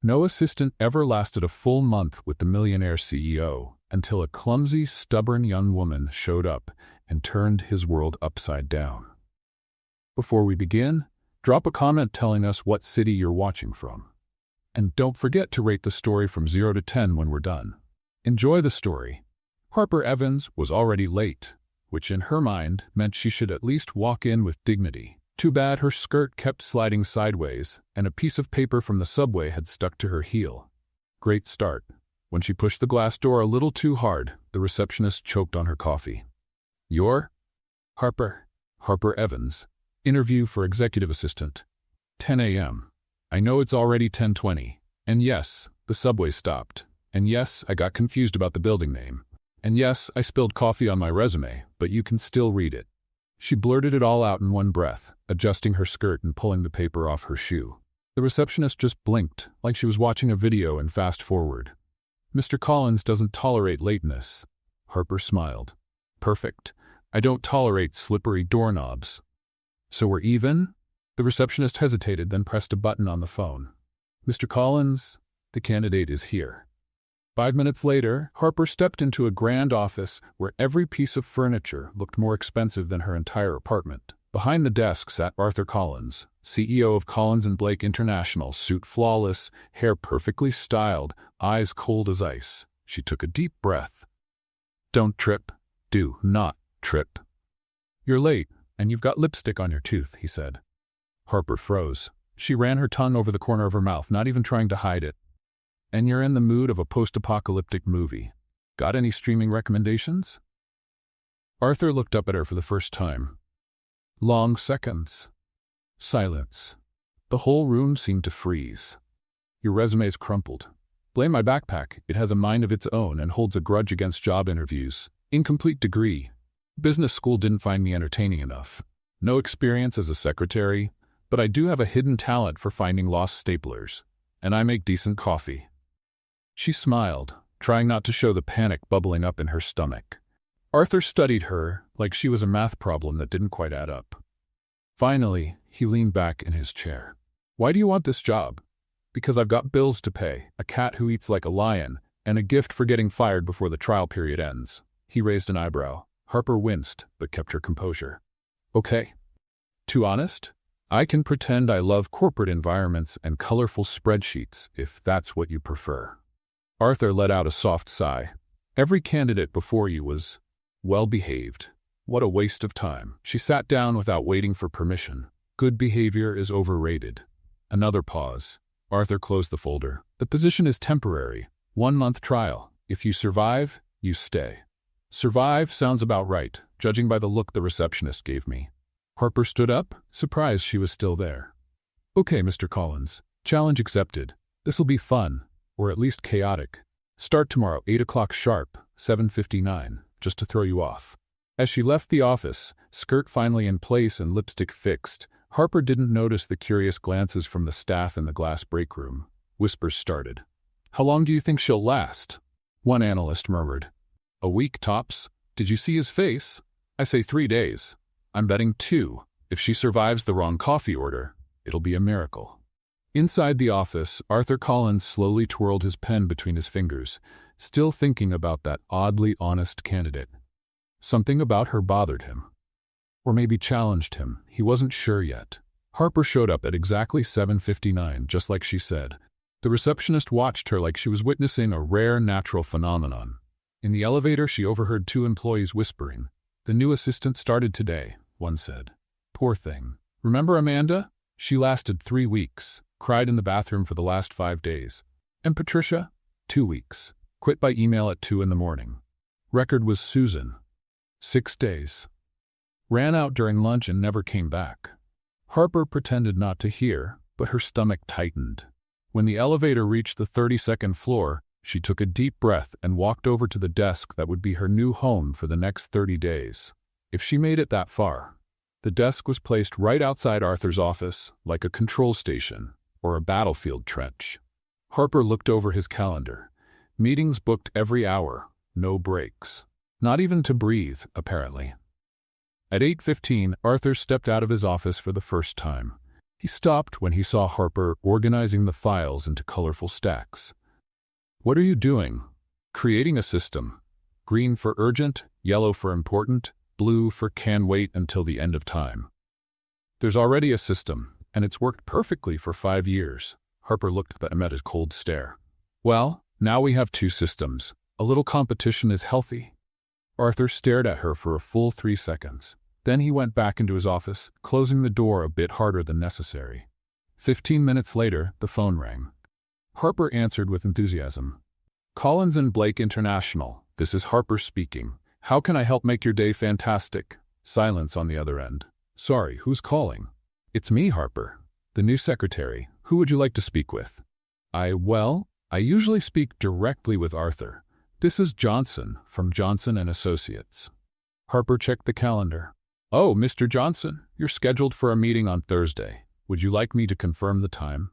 No assistant ever lasted a full month with the Millionaire CEO until a clumsy, stubborn young woman showed up and turned his world upside down. Before we begin, drop a comment telling us what city you're watching from. And don't forget to rate the story from 0 to 10 when we're done. Enjoy the story. Harper Evans was already late, which in her mind meant she should at least walk in with dignity. Too bad her skirt kept sliding sideways, and a piece of paper from the subway had stuck to her heel. Great start. When she pushed the glass door a little too hard, the receptionist choked on her coffee. "You're Harper Evans. Interview for executive assistant. 10 a.m. I know it's already 10:20. And yes, the subway stopped. And yes, I got confused about the building name. And yes, I spilled coffee on my resume, but you can still read it." She blurted it all out in one breath, adjusting her skirt and pulling the paper off her shoe. The receptionist just blinked, like she was watching a video in fast forward. "Mr. Collins doesn't tolerate lateness." Harper smiled. "Perfect. I don't tolerate slippery doorknobs." "So we're even?" The receptionist hesitated, then pressed a button on the phone. "Mr. Collins, the candidate is here." 5 minutes later, Harper stepped into a grand office where every piece of furniture looked more expensive than her entire apartment. Behind the desk sat Arthur Collins, CEO of Collins & Blake International, suit flawless, hair perfectly styled, eyes cold as ice. She took a deep breath. "Don't trip. Do not trip." "You're late, and you've got lipstick on your tooth," he said. Harper froze. She ran her tongue over the corner of her mouth, not even trying to hide it. "And you're in the mood of a post-apocalyptic movie. Got any streaming recommendations?" Arthur looked up at her for the first time. Long seconds. Silence. The whole room seemed to freeze. "Your resume's crumpled. Blame my backpack. It has a mind of its own and holds a grudge against job interviews. Incomplete degree. Business school didn't find me entertaining enough. No experience as a secretary, but I do have a hidden talent for finding lost staplers. And I make decent coffee." She smiled, trying not to show the panic bubbling up in her stomach. Arthur studied her like she was a math problem that didn't quite add up. Finally, he leaned back in his chair. "Why do you want this job?" "Because I've got bills to pay, a cat who eats like a lion, and a gift for getting fired before the trial period ends." He raised an eyebrow. Harper winced, but kept her composure. "Okay. Too honest? I can pretend I love corporate environments and colorful spreadsheets, if that's what you prefer." Arthur let out a soft sigh. "Every candidate before you was well-behaved. What a waste of time." She sat down without waiting for permission. "Good behavior is overrated." Another pause. Arthur closed the folder. "The position is temporary. 1-month trial. If you survive, you stay." "Survive sounds about right, judging by the look the receptionist gave me." Harper stood up, surprised she was still there. "Okay, Mr. Collins. Challenge accepted. This'll be fun, or at least chaotic. Start tomorrow, 8 o'clock sharp, 7:59, just to throw you off." As she left the office, skirt finally in place and lipstick fixed, Harper didn't notice the curious glances from the staff in the glass break room. Whispers started. "How long do you think she'll last?" One analyst murmured. "A week tops. Did you see his face? I say 3 days. I'm betting 2. If she survives the wrong coffee order, it'll be a miracle." Inside the office, Arthur Collins slowly twirled his pen between his fingers, still thinking about that oddly honest candidate. Something about her bothered him. Or maybe challenged him. He wasn't sure yet. Harper showed up at exactly 7:59, just like she said. The receptionist watched her like she was witnessing a rare natural phenomenon. In the elevator, she overheard 2 employees whispering. "The new assistant started today," one said. "Poor thing. Remember Amanda? She lasted 3 weeks. Cried in the bathroom for the last 5 days. And Patricia? 2 weeks. Quit by email at 2 in the morning. Record was Susan. 6 days. Ran out during lunch and never came back." Harper pretended not to hear, but her stomach tightened. When the elevator reached the 32nd floor, she took a deep breath and walked over to the desk that would be her new home for the next 30 days. If she made it that far. The desk was placed right outside Arthur's office, like a control station or a battlefield trench. Harper looked over his calendar. Meetings booked every hour, no breaks. Not even to breathe, apparently. At 8:15, Arthur stepped out of his office for the first time. He stopped when he saw Harper organizing the files into colorful stacks. "What are you doing?" "Creating a system. Green for urgent, yellow for important, blue for can wait until the end of time." "There's already a system, and it's worked perfectly for 5 years. Harper looked at him at his cold stare. "Well, now we have 2 systems. A little competition is healthy." Arthur stared at her for a full 3 seconds. Then he went back into his office, closing the door a bit harder than necessary. 15 minutes later, the phone rang. Harper answered with enthusiasm. "Collins and Blake International. This is Harper speaking. How can I help make your day fantastic?" Silence on the other end. "Sorry, who's calling?" "It's me, Harper. The new secretary. Who would you like to speak with?" I usually speak directly with Arthur. This is Johnson, from Johnson & Associates." Harper checked the calendar. "Oh, Mr. Johnson, you're scheduled for a meeting on Thursday. Would you like me to confirm the time?"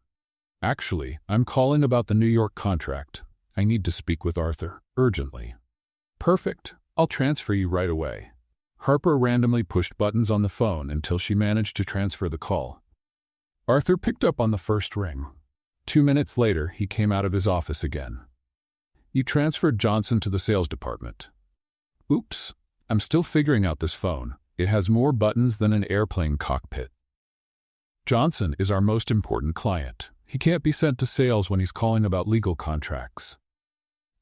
"Actually, I'm calling about the New York contract. I need to speak with Arthur, urgently." "Perfect. I'll transfer you right away." Harper randomly pushed buttons on the phone until she managed to transfer the call. Arthur picked up on the first ring. 2 minutes later, he came out of his office again. "You transferred Johnson to the sales department." "Oops. I'm still figuring out this phone. It has more buttons than an airplane cockpit." "Johnson is our most important client. He can't be sent to sales when he's calling about legal contracts."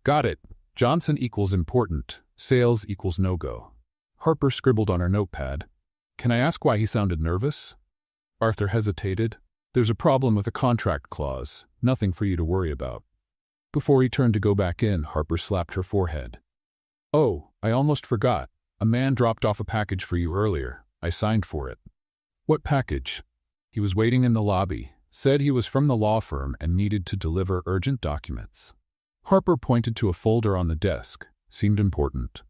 "Got it. Johnson equals important. Sales equals no-go." Harper scribbled on her notepad. "Can I ask why he sounded nervous?" Arthur hesitated. "There's a problem with a contract clause. Nothing for you to worry about." Before he turned to go back in, Harper slapped her forehead. "Oh, I almost forgot. A man dropped off a package for you earlier. I signed for it." "What package?" "He was waiting in the lobby. Said he was from the law firm and needed to deliver urgent documents." Harper pointed to a folder on the desk. Seemed important.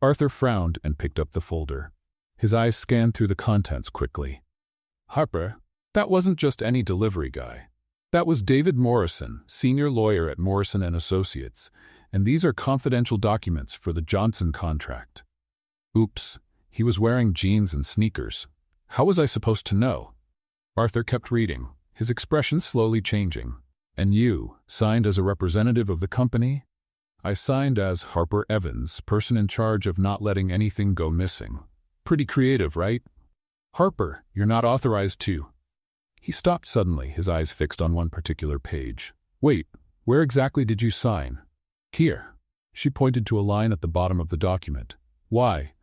Arthur frowned and picked up the folder. His eyes scanned through the contents quickly. "Harper, that wasn't just any delivery guy. That was David Morrison, senior lawyer at Morrison & Associates, and these are confidential documents for the Johnson contract." "Oops, he was wearing jeans and sneakers. How was I supposed to know?" Arthur kept reading, his expression slowly changing. "And you signed as a representative of the company?" "I signed as Harper Evans, person in charge of not letting anything go missing." "Pretty creative, right?" "Harper, you're not authorized to—" He stopped suddenly, his eyes fixed on one particular page. "Wait, where exactly did you sign?" "Here." She pointed to a line at the bottom of the document. "Why?"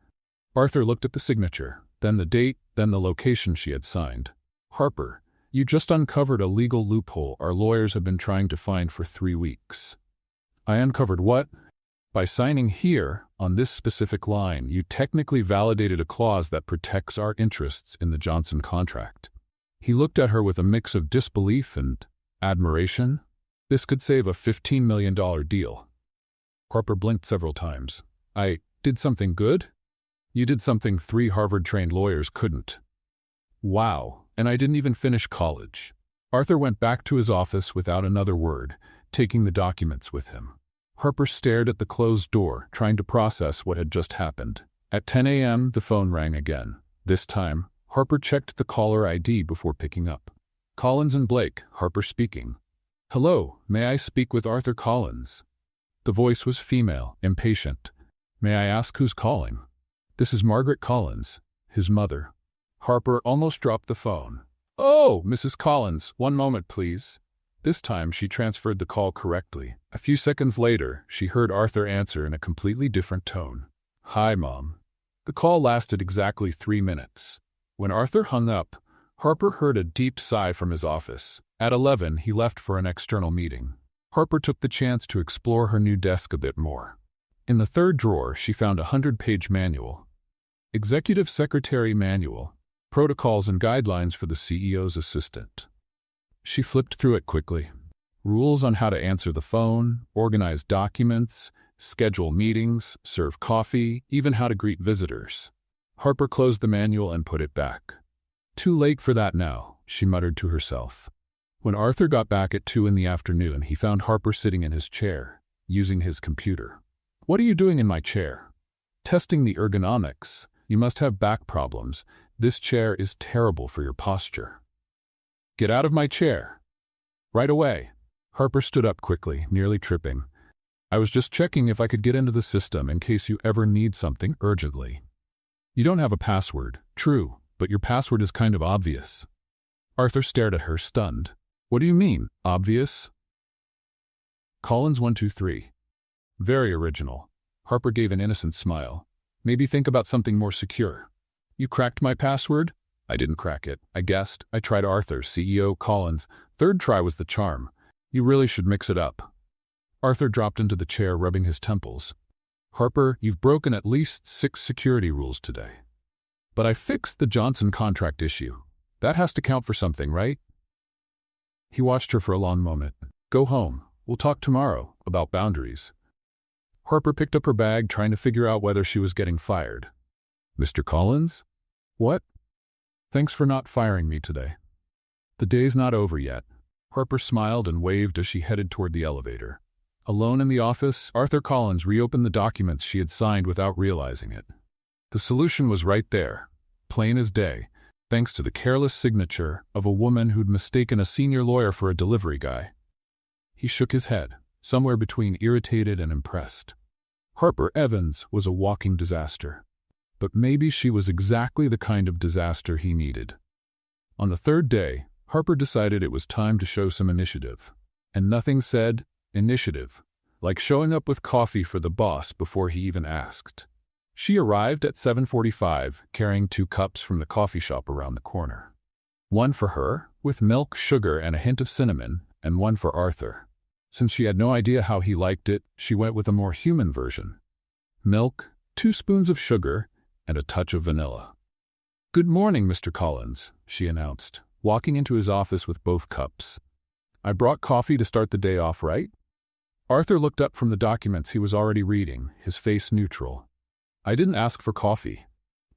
Arthur looked at the signature, then the date, then the location she had signed. "Harper, you just uncovered a legal loophole our lawyers have been trying to find for 3 weeks." "I uncovered what?" "By signing here, on this specific line, you technically validated a clause that protects our interests in the Johnson contract." He looked at her with a mix of disbelief and admiration. This could save a $15 million deal. Harper blinked several times. "I did something good?" "You did something 3 Harvard-trained lawyers couldn't." "Wow, and I didn't even finish college." Arthur went back to his office without another word, taking the documents with him. Harper stared at the closed door, trying to process what had just happened. At 10 a.m., the phone rang again. This time, Harper checked the caller ID before picking up. "Collins and Blake, Harper speaking." "Hello, may I speak with Arthur Collins?" The voice was female, impatient. "May I ask who's calling?" "This is Margaret Collins, his mother." Harper almost dropped the phone. "Oh, Mrs. Collins, one moment, please." This time she transferred the call correctly. A few seconds later, she heard Arthur answer in a completely different tone. "Hi, Mom." The call lasted exactly 3 minutes. When Arthur hung up, Harper heard a deep sigh from his office. At 11, he left for an external meeting. Harper took the chance to explore her new desk a bit more. In the third drawer, she found a 100-page manual. Executive Secretary Manual, Protocols and Guidelines for the CEO's Assistant. She flipped through it quickly. Rules on how to answer the phone, organize documents, schedule meetings, serve coffee, even how to greet visitors. Harper closed the manual and put it back. "Too late for that now," she muttered to herself. When Arthur got back at 2 in the afternoon, he found Harper sitting in his chair, using his computer. "What are you doing in my chair?" "Testing the ergonomics. You must have back problems. This chair is terrible for your posture." Get out of my chair. Right away. Harper stood up quickly, nearly tripping. I was just checking if I could get into the system in case you ever need something urgently. You don't have a password, true, but your password is kind of obvious. Arthur stared at her, stunned. What do you mean, obvious? Collins 123. Very original. Harper gave an innocent smile. Maybe think about something more secure. You cracked my password? I didn't crack it. I guessed. I tried Arthur, CEO Collins. Third try was the charm. You really should mix it up. Arthur dropped into the chair, rubbing his temples. Harper, you've broken at least 6 security rules today. But I fixed the Johnson contract issue. That has to count for something, right? He watched her for a long moment. Go home. We'll talk tomorrow about boundaries. Harper picked up her bag, trying to figure out whether she was getting fired. Mr. Collins? What? Thanks for not firing me today. The day's not over yet. Harper smiled and waved as she headed toward the elevator. Alone in the office, Arthur Collins reopened the documents she had signed without realizing it. The solution was right there, plain as day, thanks to the careless signature of a woman who'd mistaken a senior lawyer for a delivery guy. He shook his head, somewhere between irritated and impressed. Harper Evans was a walking disaster. But maybe she was exactly the kind of disaster he needed. On the third day, Harper decided it was time to show some initiative. And nothing said initiative, like showing up with coffee for the boss before he even asked. She arrived at 7:45, carrying 2 cups from the coffee shop around the corner. One for her, with milk, sugar, and a hint of cinnamon, and one for Arthur. Since she had no idea how he liked it, she went with a more human version. Milk, 2 spoons of sugar, and a touch of vanilla. Good morning, Mr. Collins, she announced, walking into his office with both cups. I brought coffee to start the day off, right? Arthur looked up from the documents he was already reading, his face neutral. I didn't ask for coffee.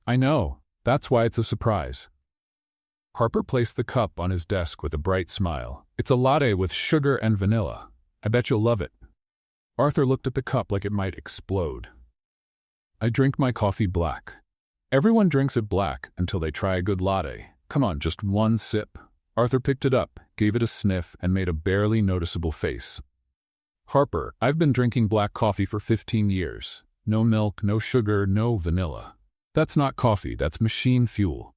I know, that's why it's a surprise. Harper placed the cup on his desk with a bright smile. It's a latte with sugar and vanilla. I bet you'll love it. Arthur looked at the cup like it might explode. I drink my coffee black. Everyone drinks it black until they try a good latte. Come on, just one sip. Arthur picked it up, gave it a sniff, and made a barely noticeable face. Harper, I've been drinking black coffee for 15 years. No milk, no sugar, no vanilla. That's not coffee, that's machine fuel.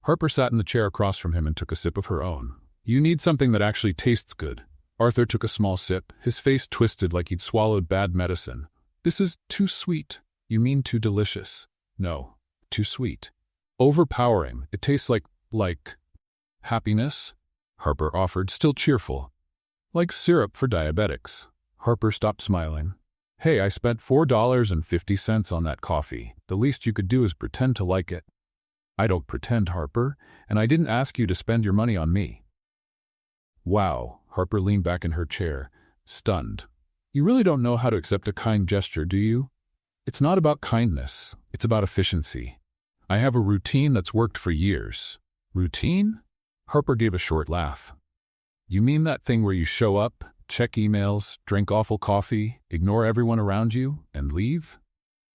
Harper sat in the chair across from him and took a sip of her own. You need something that actually tastes good. Arthur took a small sip, his face twisted like he'd swallowed bad medicine. This is too sweet. You mean too delicious? No, too sweet. Overpowering. It tastes like happiness? Harper offered, still cheerful. Like syrup for diabetics. Harper stopped smiling. Hey, I spent $4.50 on that coffee. The least you could do is pretend to like it. I don't pretend, Harper, and I didn't ask you to spend your money on me. Wow, Harper leaned back in her chair, stunned. You really don't know how to accept a kind gesture, do you? It's not about kindness, it's about efficiency. I have a routine that's worked for years. Routine? Harper gave a short laugh. You mean that thing where you show up, check emails, drink awful coffee, ignore everyone around you, and leave?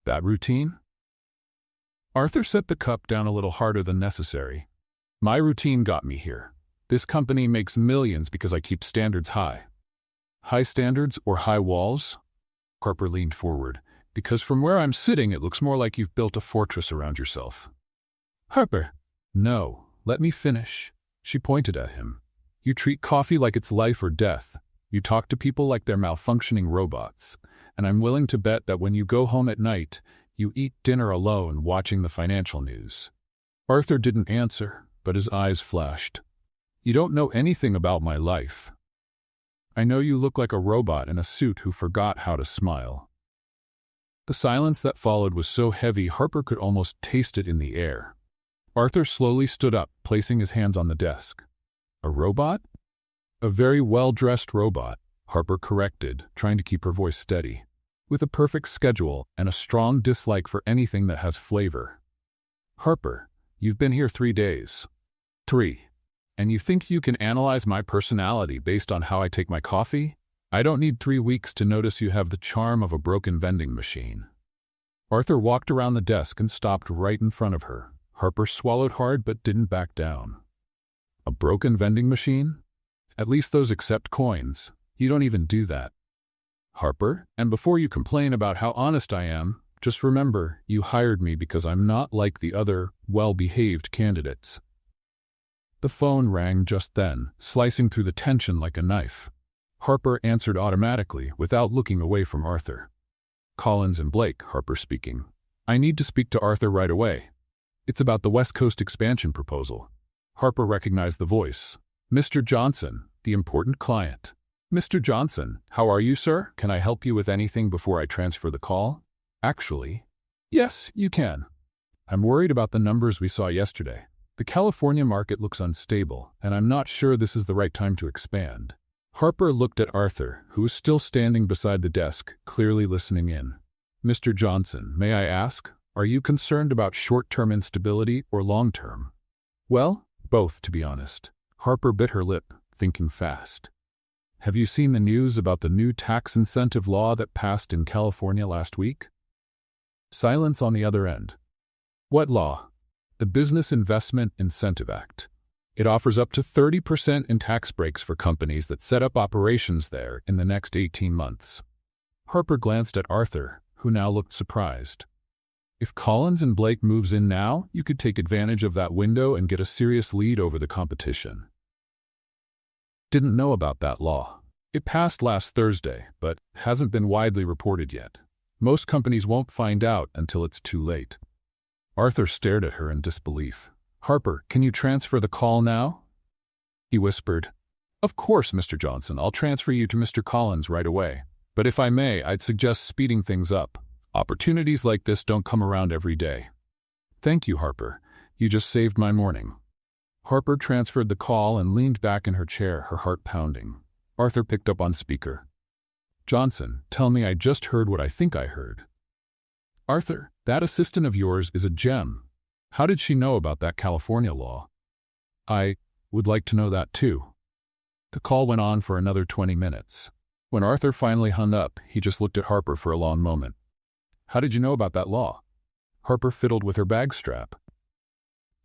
That routine? Arthur set the cup down a little harder than necessary. My routine got me here. This company makes millions because I keep standards high. High standards or high walls? Harper leaned forward. Because from where I'm sitting, it looks more like you've built a fortress around yourself. Harper. No, let me finish. She pointed at him. You treat coffee like it's life or death. You talk to people like they're malfunctioning robots. And I'm willing to bet that when you go home at night, you eat dinner alone watching the financial news. Arthur didn't answer, but his eyes flashed. You don't know anything about my life. I know you look like a robot in a suit who forgot how to smile. The silence that followed was so heavy Harper could almost taste it in the air. Arthur slowly stood up, placing his hands on the desk. A robot? A very well-dressed robot, Harper corrected, trying to keep her voice steady. With a perfect schedule and a strong dislike for anything that has flavor. Harper, you've been here 3 days. 3. And you think you can analyze my personality based on how I take my coffee? I don't need 3 weeks to notice you have the charm of a broken vending machine. Arthur walked around the desk and stopped right in front of her. Harper swallowed hard but didn't back down. A broken vending machine? At least those accept coins. You don't even do that. Harper, and before you complain about how honest I am, just remember you hired me because I'm not like the other well-behaved candidates. The phone rang just then, slicing through the tension like a knife. Harper answered automatically without looking away from Arthur. Collins and Blake, Harper speaking. I need to speak to Arthur right away. It's about the West Coast expansion proposal. Harper recognized the voice. Mr. Johnson, the important client. Mr. Johnson, how are you, sir? Can I help you with anything before I transfer the call? Actually, yes, you can. I'm worried about the numbers we saw yesterday. The California market looks unstable, and I'm not sure this is the right time to expand. Harper looked at Arthur, who was still standing beside the desk, clearly listening in. Mr. Johnson, may I ask, are you concerned about short-term instability or long-term? Well, both, to be honest. Harper bit her lip, thinking fast. Have you seen the news about the new tax incentive law that passed in California last week? Silence on the other end. What law? The Business Investment Incentive Act. It offers up to 30% in tax breaks for companies that set up operations there in the next 18 months. Harper glanced at Arthur, who now looked surprised. If Collins and Blake moves in now, you could take advantage of that window and get a serious lead over the competition. Didn't know about that law. It passed last Thursday, but hasn't been widely reported yet. Most companies won't find out until it's too late. Arthur stared at her in disbelief. Harper, can you transfer the call now? He whispered. Of course, Mr. Johnson, I'll transfer you to Mr. Collins right away. But if I may, I'd suggest speeding things up. Opportunities like this don't come around every day. Thank you, Harper. You just saved my morning. Harper transferred the call and leaned back in her chair, her heart pounding. Arthur picked up on speaker. Johnson, tell me I just heard what I think I heard. Arthur, that assistant of yours is a gem. How did she know about that California law? I would like to know that too. The call went on for another 20 minutes. When Arthur finally hung up, he just looked at Harper for a long moment. How did you know about that law? Harper fiddled with her bag strap.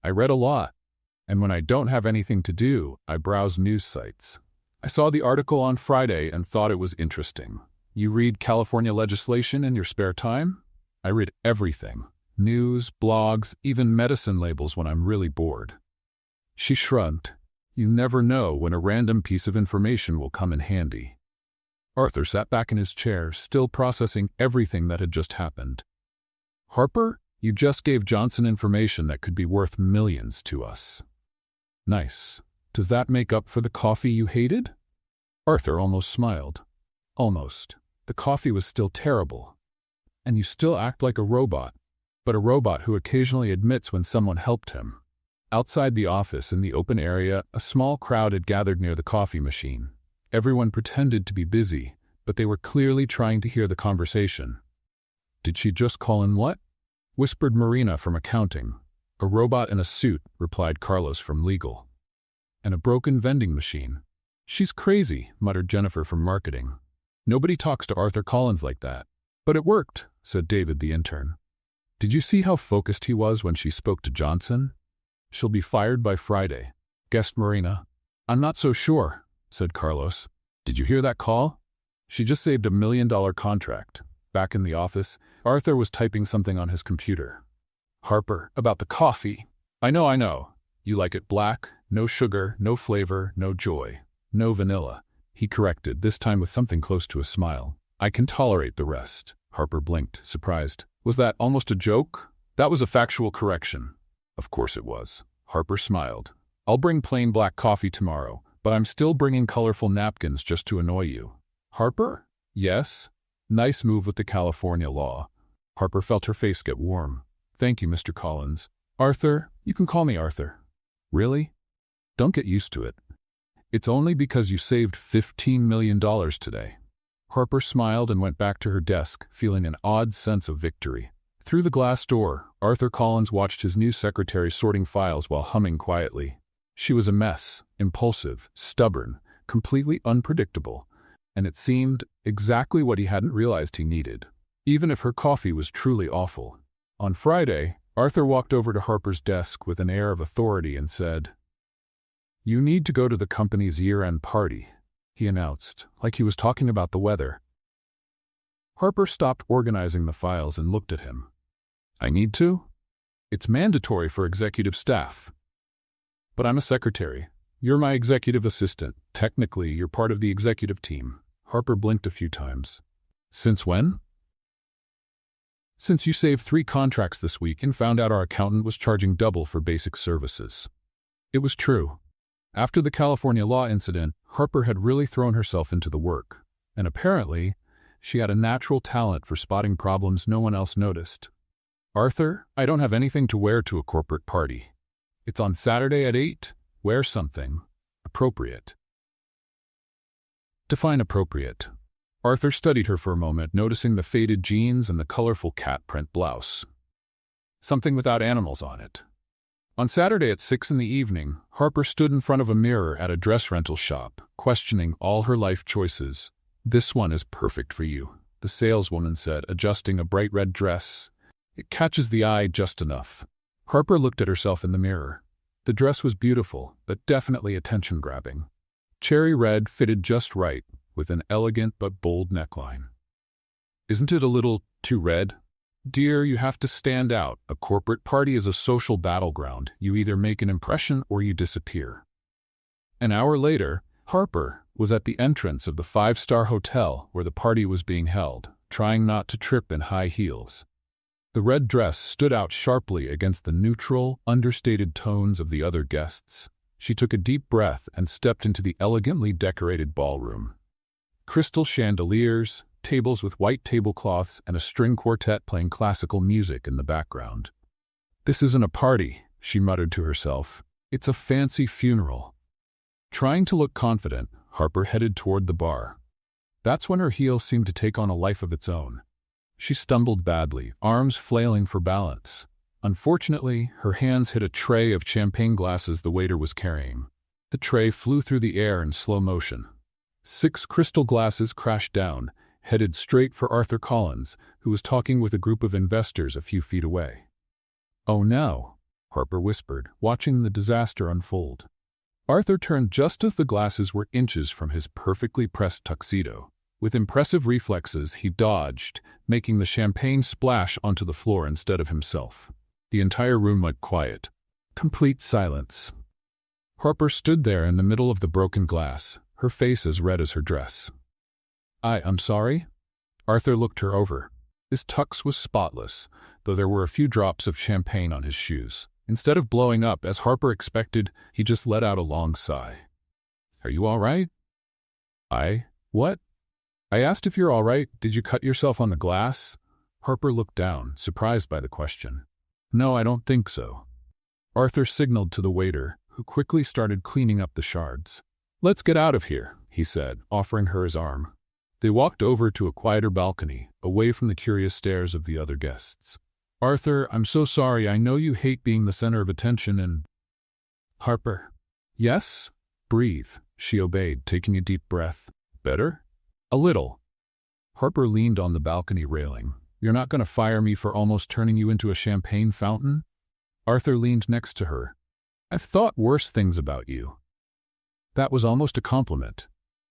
I read a lot, and when I don't have anything to do, I browse news sites. I saw the article on Friday and thought it was interesting. You read California legislation in your spare time? I read everything. News, blogs, even medicine labels when I'm really bored. She shrugged. You never know when a random piece of information will come in handy. Arthur sat back in his chair, still processing everything that had just happened. Harper, you just gave Johnson information that could be worth millions to us. Nice. Does that make up for the coffee you hated? Arthur almost smiled. Almost. The coffee was still terrible. And you still act like a robot, but a robot who occasionally admits when someone helped him. Outside the office in the open area, a small crowd had gathered near the coffee machine. Everyone pretended to be busy, but they were clearly trying to hear the conversation. Did she just call in what? Whispered Marina from accounting. A robot in a suit, replied Carlos from legal. And a broken vending machine. She's crazy, muttered Jennifer from marketing. Nobody talks to Arthur Collins like that. But it worked, said David the intern. Did you see how focused he was when she spoke to Johnson? She'll be fired by Friday, guessed Marina. I'm not so sure, said Carlos. Did you hear that call? She just saved $1 million contract. Back in the office, Arthur was typing something on his computer. Harper, about the coffee. I know. You like it black, no sugar, no flavor, no joy, no vanilla. He corrected, this time with something close to a smile. I can tolerate the rest. Harper blinked, surprised. Was that almost a joke? That was a factual correction. Of course it was. Harper smiled. I'll bring plain black coffee tomorrow, but I'm still bringing colorful napkins just to annoy you. Harper? Yes? Nice move with the California law. Harper felt her face get warm. Thank you, Mr. Collins. Arthur, you can call me Arthur. Really? Don't get used to it. It's only because you saved $15 million today. Harper smiled and went back to her desk, feeling an odd sense of victory. Through the glass door, Arthur Collins watched his new secretary sorting files while humming quietly. She was a mess, impulsive, stubborn, completely unpredictable, and it seemed exactly what he hadn't realized he needed, even if her coffee was truly awful. On Friday, Arthur walked over to Harper's desk with an air of authority and said, You need to go to the company's year-end party, he announced, like he was talking about the weather. Harper stopped organizing the files and looked at him. I need to? It's mandatory for executive staff. But I'm a secretary. You're my executive assistant. Technically, you're part of the executive team. Harper blinked a few times. Since when? Since you saved 3 contracts this week and found out our accountant was charging double for basic services. It was true. After the California law incident, Harper had really thrown herself into the work, and apparently, she had a natural talent for spotting problems no one else noticed. Arthur, I don't have anything to wear to a corporate party. It's on Saturday at 8. Wear something appropriate. Define appropriate. Arthur studied her for a moment, noticing the faded jeans and the colorful cat print blouse. Something without animals on it. On Saturday at 6 in the evening, Harper stood in front of a mirror at a dress rental shop, questioning all her life choices. This one is perfect for you, the saleswoman said, adjusting a bright red dress. It catches the eye just enough. Harper looked at herself in the mirror. The dress was beautiful, but definitely attention-grabbing. Cherry red fitted just right, with an elegant but bold neckline. Isn't it a little too red? Dear, you have to stand out. A corporate party is a social battleground. You either make an impression or you disappear. An hour later, Harper was at the entrance of the 5-star hotel where the party was being held, trying not to trip in high heels. The red dress stood out sharply against the neutral, understated tones of the other guests. She took a deep breath and stepped into the elegantly decorated ballroom. Crystal chandeliers, tables with white tablecloths, and a string quartet playing classical music in the background. This isn't a party, she muttered to herself. It's a fancy funeral. Trying to look confident, Harper headed toward the bar. That's when her heel seemed to take on a life of its own. She stumbled badly, arms flailing for balance. Unfortunately, her hands hit a tray of champagne glasses the waiter was carrying. The tray flew through the air in slow motion. 6 crystal glasses crashed down, headed straight for Arthur Collins, who was talking with a group of investors a few feet away. Oh no, Harper whispered, watching the disaster unfold. Arthur turned just as the glasses were inches from his perfectly pressed tuxedo. With impressive reflexes, he dodged, making the champagne splash onto the floor instead of himself. The entire room went quiet. Complete silence. Harper stood there in the middle of the broken glass, her face as red as her dress. I'm sorry? Arthur looked her over. His tux was spotless, though there were a few drops of champagne on his shoes. Instead of blowing up, as Harper expected, he just let out a long sigh. Are you all right? What? I asked if you're all right. Did you cut yourself on the glass? Harper looked down, surprised by the question. No, I don't think so. Arthur signaled to the waiter, who quickly started cleaning up the shards. Let's get out of here, he said, offering her his arm. They walked over to a quieter balcony, away from the curious stares of the other guests. Arthur, I'm so sorry. I know you hate being the center of attention and... Harper. Yes? Breathe, she obeyed, taking a deep breath. Better? A little. Harper leaned on the balcony railing. You're not going to fire me for almost turning you into a champagne fountain? Arthur leaned next to her. I've thought worse things about you. That was almost a compliment.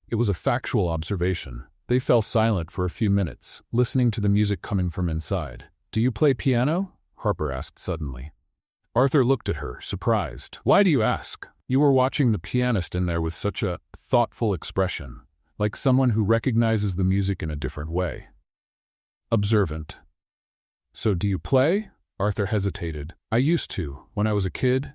It was a factual observation. They fell silent for a few minutes, listening to the music coming from inside. Do you play piano? Harper asked suddenly. Arthur looked at her, surprised. Why do you ask? You were watching the pianist in there with such a thoughtful expression, like someone who recognizes the music in a different way. Observant. So do you play? Arthur hesitated. I used to, when I was a kid.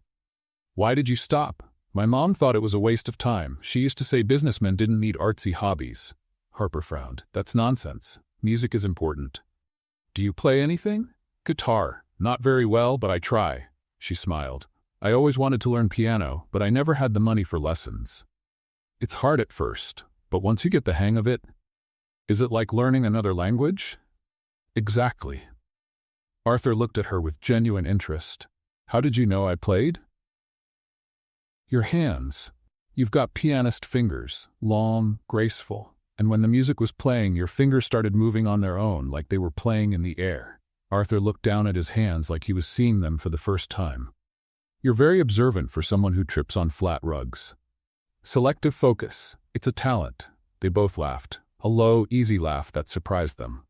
Why did you stop? My mom thought it was a waste of time. She used to say businessmen didn't need artsy hobbies. Harper frowned. That's nonsense. Music is important. Do you play anything? Guitar. Not very well, but I try. She smiled. I always wanted to learn piano, but I never had the money for lessons. It's hard at first, but once you get the hang of it... Is it like learning another language? Exactly. Arthur looked at her with genuine interest. How did you know I played? Your hands. You've got pianist fingers, long, graceful. And when the music was playing, your fingers started moving on their own, like they were playing in the air. Arthur looked down at his hands like he was seeing them for the first time. You're very observant for someone who trips on flat rugs. Selective focus. It's a talent. They both laughed, a low, easy laugh that surprised them.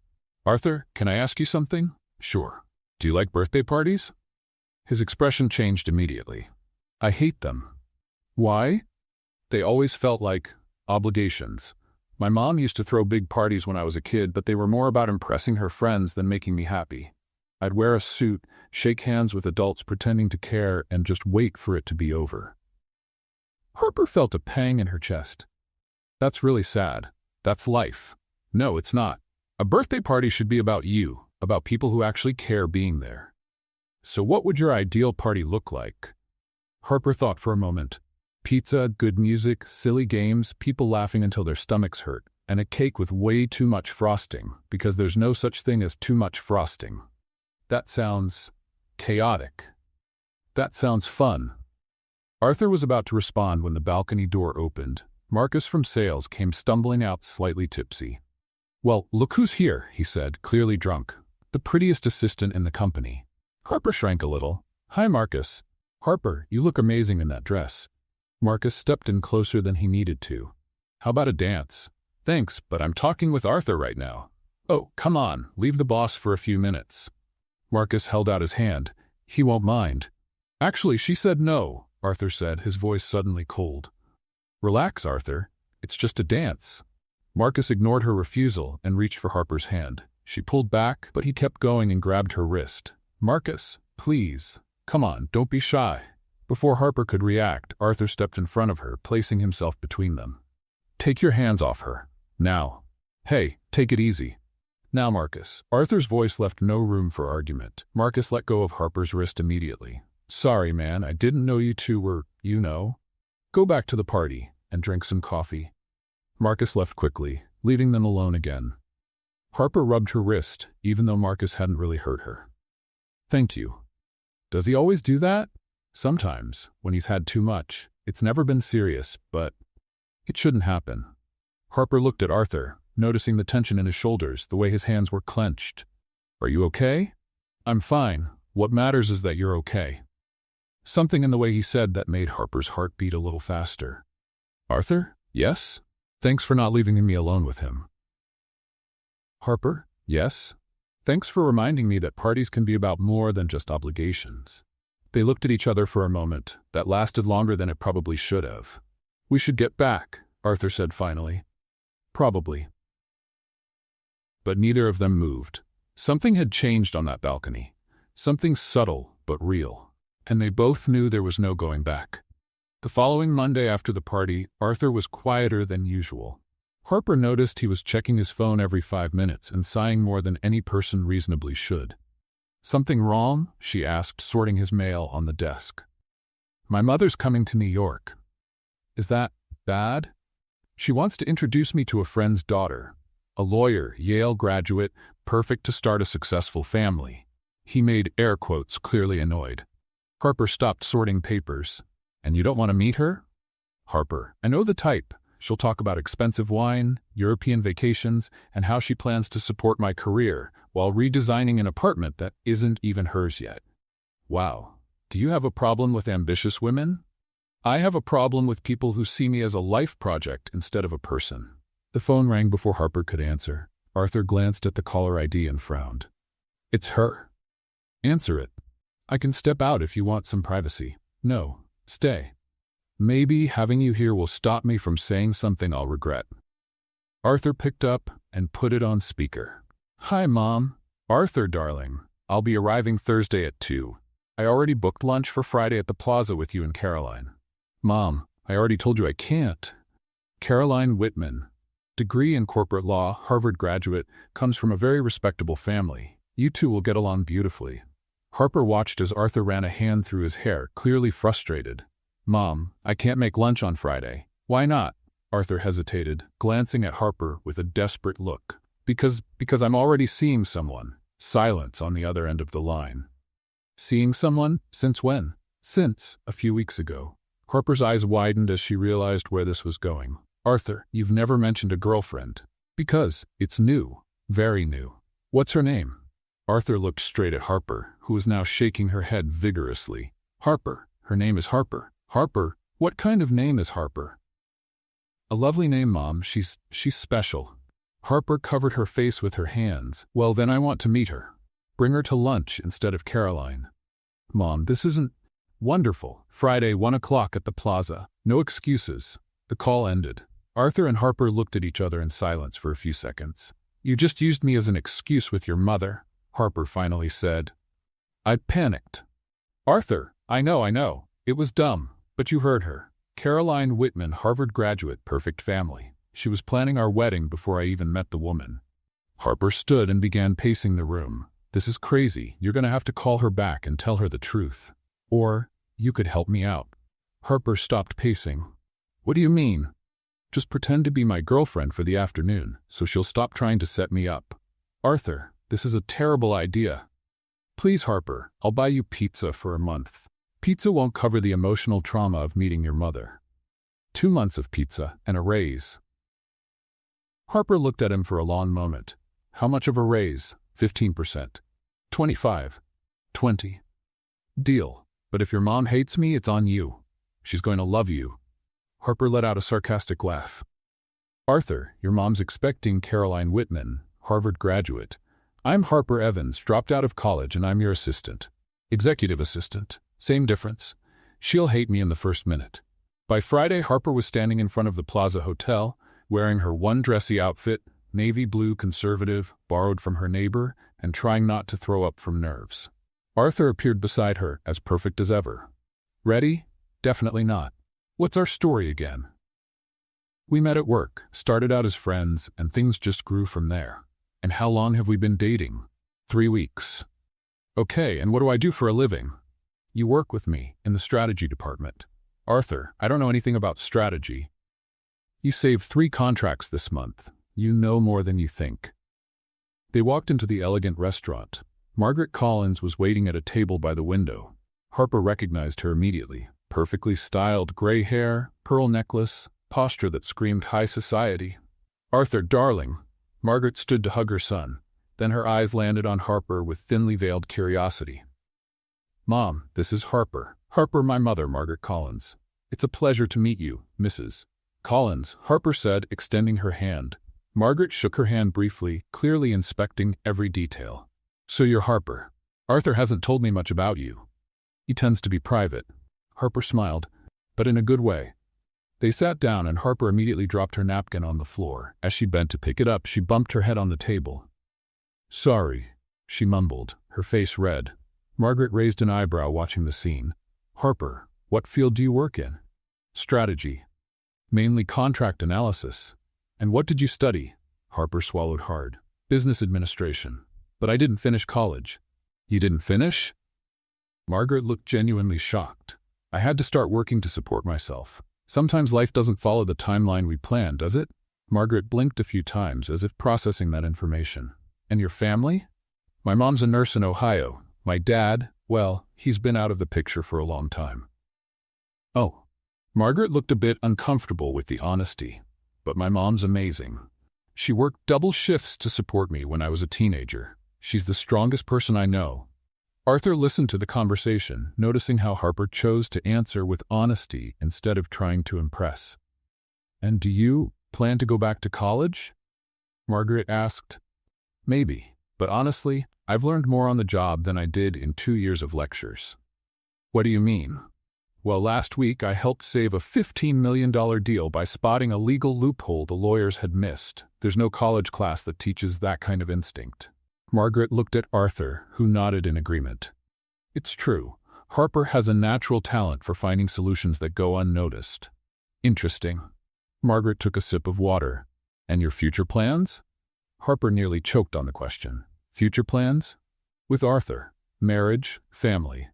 Arthur, can I ask you something? Sure. Do you like birthday parties? His expression changed immediately. I hate them. Why? They always felt like obligations. My mom used to throw big parties when I was a kid, but they were more about impressing her friends than making me happy. I'd wear a suit, shake hands with adults pretending to care, and just wait for it to be over. Harper felt a pang in her chest. That's really sad. That's life. No, it's not. A birthday party should be about you, about people who actually care being there. So what would your ideal party look like? Harper thought for a moment. Pizza, good music, silly games, people laughing until their stomachs hurt, and a cake with way too much frosting, because there's no such thing as too much frosting. That sounds chaotic. That sounds fun. Arthur was about to respond when the balcony door opened. Marcus from sales came stumbling out, slightly tipsy. Well, look who's here, he said, clearly drunk. The prettiest assistant in the company. Harper shrank a little. Hi, Marcus. Harper, you look amazing in that dress. Marcus stepped in closer than he needed to. How about a dance? Thanks, but I'm talking with Arthur right now. Oh, come on, leave the boss for a few minutes. Marcus held out his hand. He won't mind. Actually, she said no, Arthur said, his voice suddenly cold. Relax, Arthur. It's just a dance. Marcus ignored her refusal and reached for Harper's hand. She pulled back, but he kept going and grabbed her wrist. Marcus, please. Come on, don't be shy. Before Harper could react, Arthur stepped in front of her, placing himself between them. Take your hands off her. Now. Hey, take it easy. Now, Marcus. Arthur's voice left no room for argument. Marcus let go of Harper's wrist immediately. Sorry, man, I didn't know you two were, Go back to the party and drink some coffee. Marcus left quickly, leaving them alone again. Harper rubbed her wrist, even though Marcus hadn't really hurt her. Thank you. Does he always do that? Sometimes, when he's had too much. It's never been serious, but it shouldn't happen. Harper looked at Arthur, noticing the tension in his shoulders, the way his hands were clenched. Are you okay? I'm fine. What matters is that you're okay. Something in the way he said that made Harper's heart beat a little faster. Arthur? Yes? Thanks for not leaving me alone with him. Harper? Yes? Thanks for reminding me that parties can be about more than just obligations. They looked at each other for a moment that lasted longer than it probably should have. We should get back, Arthur said finally. Probably. But neither of them moved. Something had changed on that balcony. Something subtle but real. And they both knew there was no going back. The following Monday after the party, Arthur was quieter than usual. Harper noticed he was checking his phone every 5 minutes and sighing more than any person reasonably should. Something wrong? She asked, sorting his mail on the desk. My mother's coming to New York. Is that bad? She wants to introduce me to a friend's daughter. A lawyer, Yale graduate, perfect to start a successful family. He made air quotes, clearly annoyed. Harper stopped sorting papers. And you don't want to meet her? Harper, I know the type. She'll talk about expensive wine, European vacations, and how she plans to support my career while redesigning an apartment that isn't even hers yet. Wow. Do you have a problem with ambitious women? I have a problem with people who see me as a life project instead of a person. The phone rang before Harper could answer. Arthur glanced at the caller ID and frowned. It's her. Answer it. I can step out if you want some privacy. No, stay. Maybe having you here will stop me from saying something I'll regret. Arthur picked up and put it on speaker. Hi, Mom. Arthur, darling. I'll be arriving Thursday at 2. I already booked lunch for Friday at the plaza with you and Caroline. Mom, I already told you I can't. Caroline Whitman. Degree in corporate law, Harvard graduate, comes from a very respectable family. You two will get along beautifully. Harper watched as Arthur ran a hand through his hair, clearly frustrated. Mom, I can't make lunch on Friday. Why not? Arthur hesitated, glancing at Harper with a desperate look. Because I'm already seeing someone. Silence on the other end of the line. Seeing someone? Since when? Since a few weeks ago. Harper's eyes widened as she realized where this was going. Arthur, you've never mentioned a girlfriend. Because it's new. Very new. What's her name? Arthur looked straight at Harper, who was now shaking her head vigorously. Harper, Her name is Harper. Harper? What kind of name is Harper? A lovely name, Mom. She's special. Harper covered her face with her hands. Well, then I want to meet her. Bring her to lunch instead of Caroline. Mom, this isn't wonderful. Friday, 1 o'clock at the plaza. No excuses. The call ended. Arthur and Harper looked at each other in silence for a few seconds. You just used me as an excuse with your mother, Harper finally said. I panicked. Arthur, I know. It was dumb, but you heard her. Caroline Whitman, Harvard graduate, perfect family. She was planning our wedding before I even met the woman. Harper stood and began pacing the room. This is crazy. You're going to have to call her back and tell her the truth. Or, you could help me out. Harper stopped pacing. What do you mean? Just pretend to be my girlfriend for the afternoon, so she'll stop trying to set me up. Arthur, this is a terrible idea. Please, Harper, I'll buy you pizza for a month. Pizza won't cover the emotional trauma of meeting your mother. 2 months of pizza and a raise. Harper looked at him for a long moment. How much of a raise? 15%. 25. 20. Deal. But if your mom hates me, it's on you. She's going to love you. Harper let out a sarcastic laugh. Arthur, your mom's expecting Caroline Whitman, Harvard graduate. I'm Harper Evans, dropped out of college, and I'm your assistant. Executive assistant. Same difference. She'll hate me in the first minute. By Friday, Harper was standing in front of the Plaza Hotel, wearing her one dressy outfit, navy blue conservative, borrowed from her neighbor, and trying not to throw up from nerves. Arthur appeared beside her, as perfect as ever. Ready? Definitely not. What's our story again? We met at work, started out as friends, and things just grew from there. And how long have we been dating? 3 weeks. Okay, and what do I do for a living? You work with me, in the strategy department. Arthur, I don't know anything about strategy. You saved 3 contracts this month. You know more than you think. They walked into the elegant restaurant. Margaret Collins was waiting at a table by the window. Harper recognized her immediately. Perfectly styled gray hair, pearl necklace, posture that screamed high society. Arthur, darling. Margaret stood to hug her son. Then her eyes landed on Harper with thinly veiled curiosity. Mom, this is Harper. Harper, my mother, Margaret Collins. It's a pleasure to meet you, Mrs. Collins, Harper said, extending her hand. Margaret shook her hand briefly, clearly inspecting every detail. So you're Harper. Arthur hasn't told me much about you. He tends to be private. Harper smiled, but in a good way. They sat down and Harper immediately dropped her napkin on the floor. As she bent to pick it up, she bumped her head on the table. Sorry, she mumbled, her face red. Margaret raised an eyebrow watching the scene. Harper, what field do you work in? Strategy. Mainly contract analysis. And what did you study? Harper swallowed hard. Business administration. But I didn't finish college. You didn't finish? Margaret looked genuinely shocked. I had to start working to support myself. Sometimes life doesn't follow the timeline we plan, does it? Margaret blinked a few times as if processing that information. And your family? My mom's a nurse in Ohio. My dad, well, he's been out of the picture for a long time. Oh. Margaret looked a bit uncomfortable with the honesty. But my mom's amazing. She worked double shifts to support me when I was a teenager. She's the strongest person I know. Arthur listened to the conversation, noticing how Harper chose to answer with honesty instead of trying to impress. And do you plan to go back to college? Margaret asked. Maybe, but honestly, I've learned more on the job than I did in 2 years of lectures. What do you mean? Well, last week I helped save a $15 million deal by spotting a legal loophole the lawyers had missed. There's no college class that teaches that kind of instinct. Margaret looked at Arthur, who nodded in agreement. It's true. Harper has a natural talent for finding solutions that go unnoticed. Interesting. Margaret took a sip of water. And your future plans? Harper nearly choked on the question. Future plans? With Arthur. Marriage, family.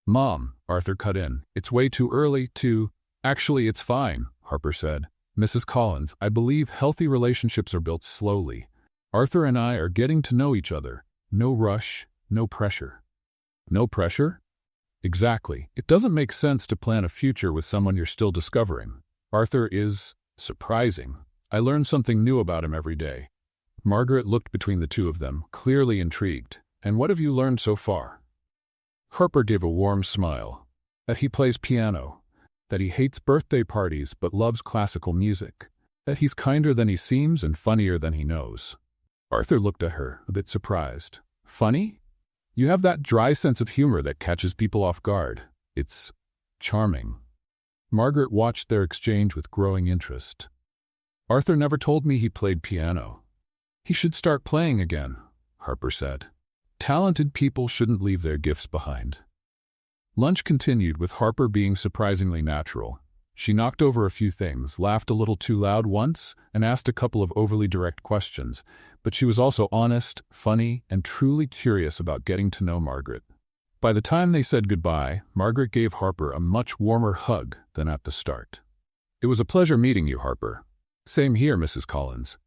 Mom, Arthur cut in. It's way too early to… Actually, it's fine, Harper said. Mrs. Collins, I believe healthy relationships are built slowly. Arthur and I are getting to know each other. No rush, no pressure. No pressure? Exactly. It doesn't make sense to plan a future with someone you're still discovering. Arthur is surprising. I learn something new about him every day. Margaret looked between the two of them, clearly intrigued. And what have you learned so far? Harper gave a warm smile. That he plays piano. That he hates birthday parties but loves classical music. That he's kinder than he seems and funnier than he knows. Arthur looked at her, a bit surprised. Funny? You have that dry sense of humor that catches people off guard. It's charming. Margaret watched their exchange with growing interest. Arthur never told me he played piano. He should start playing again, Harper said. Talented people shouldn't leave their gifts behind. Lunch continued with Harper being surprisingly natural. She knocked over a few things, laughed a little too loud once, and asked a couple of overly direct questions, but she was also honest, funny, and truly curious about getting to know Margaret. By the time they said goodbye, Margaret gave Harper a much warmer hug than at the start. It was a pleasure meeting you, Harper. Same here, Mrs. Collins.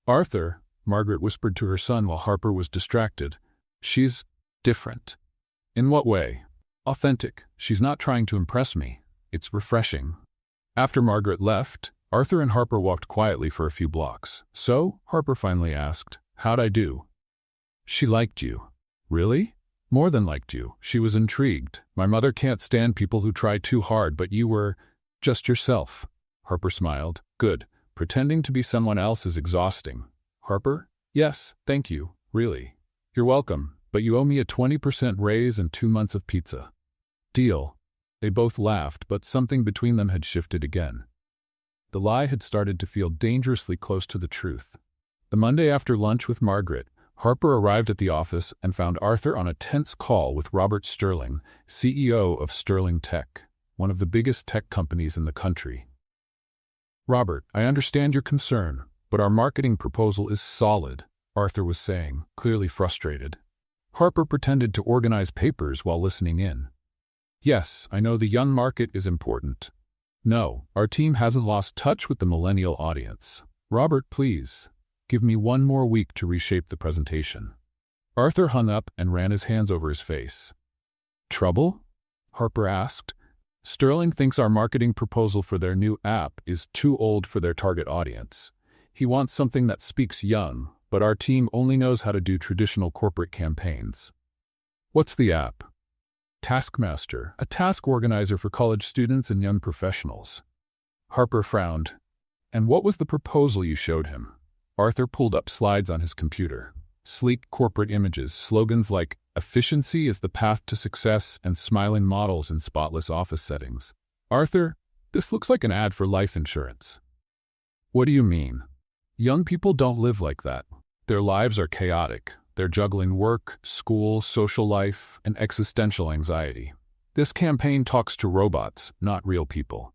Arthur, Margaret whispered to her son while Harper was distracted. She's different. In what way? Authentic. She's not trying to impress me. It's refreshing. After Margaret left, Arthur and Harper walked quietly for a few blocks. So, Harper finally asked, how'd I do? She liked you. Really? More than liked you. She was intrigued. My mother can't stand people who try too hard, but you were just yourself. Harper smiled. Good. Pretending to be someone else is exhausting. Harper? Yes, thank you. Really. You're welcome, but you owe me a 20% raise and 2 months of pizza. Deal. They both laughed, but something between them had shifted again. The lie had started to feel dangerously close to the truth. The Monday after lunch with Margaret, Harper arrived at the office and found Arthur on a tense call with Robert Sterling, CEO of Sterling Tech, one of the biggest tech companies in the country. Robert, I understand your concern, but our marketing proposal is solid, Arthur was saying, clearly frustrated. Harper pretended to organize papers while listening in. Yes, I know the young market is important. No, our team hasn't lost touch with the millennial audience. Robert, please, give me 1 more week to reshape the presentation. Arthur hung up and ran his hands over his face. Trouble? Harper asked. Sterling thinks our marketing proposal for their new app is too old for their target audience. He wants something that speaks young, but our team only knows how to do traditional corporate campaigns. What's the app? Taskmaster, a task organizer for college students and young professionals. Harper frowned. And what was the proposal you showed him? Arthur pulled up slides on his computer. Sleek corporate images, slogans like efficiency is the path to success and smiling models in spotless office settings. Arthur, this looks like an ad for life insurance. What do you mean? Young people don't live like that. Their lives are chaotic. They're juggling work, school, social life, and existential anxiety. This campaign talks to robots, not real people.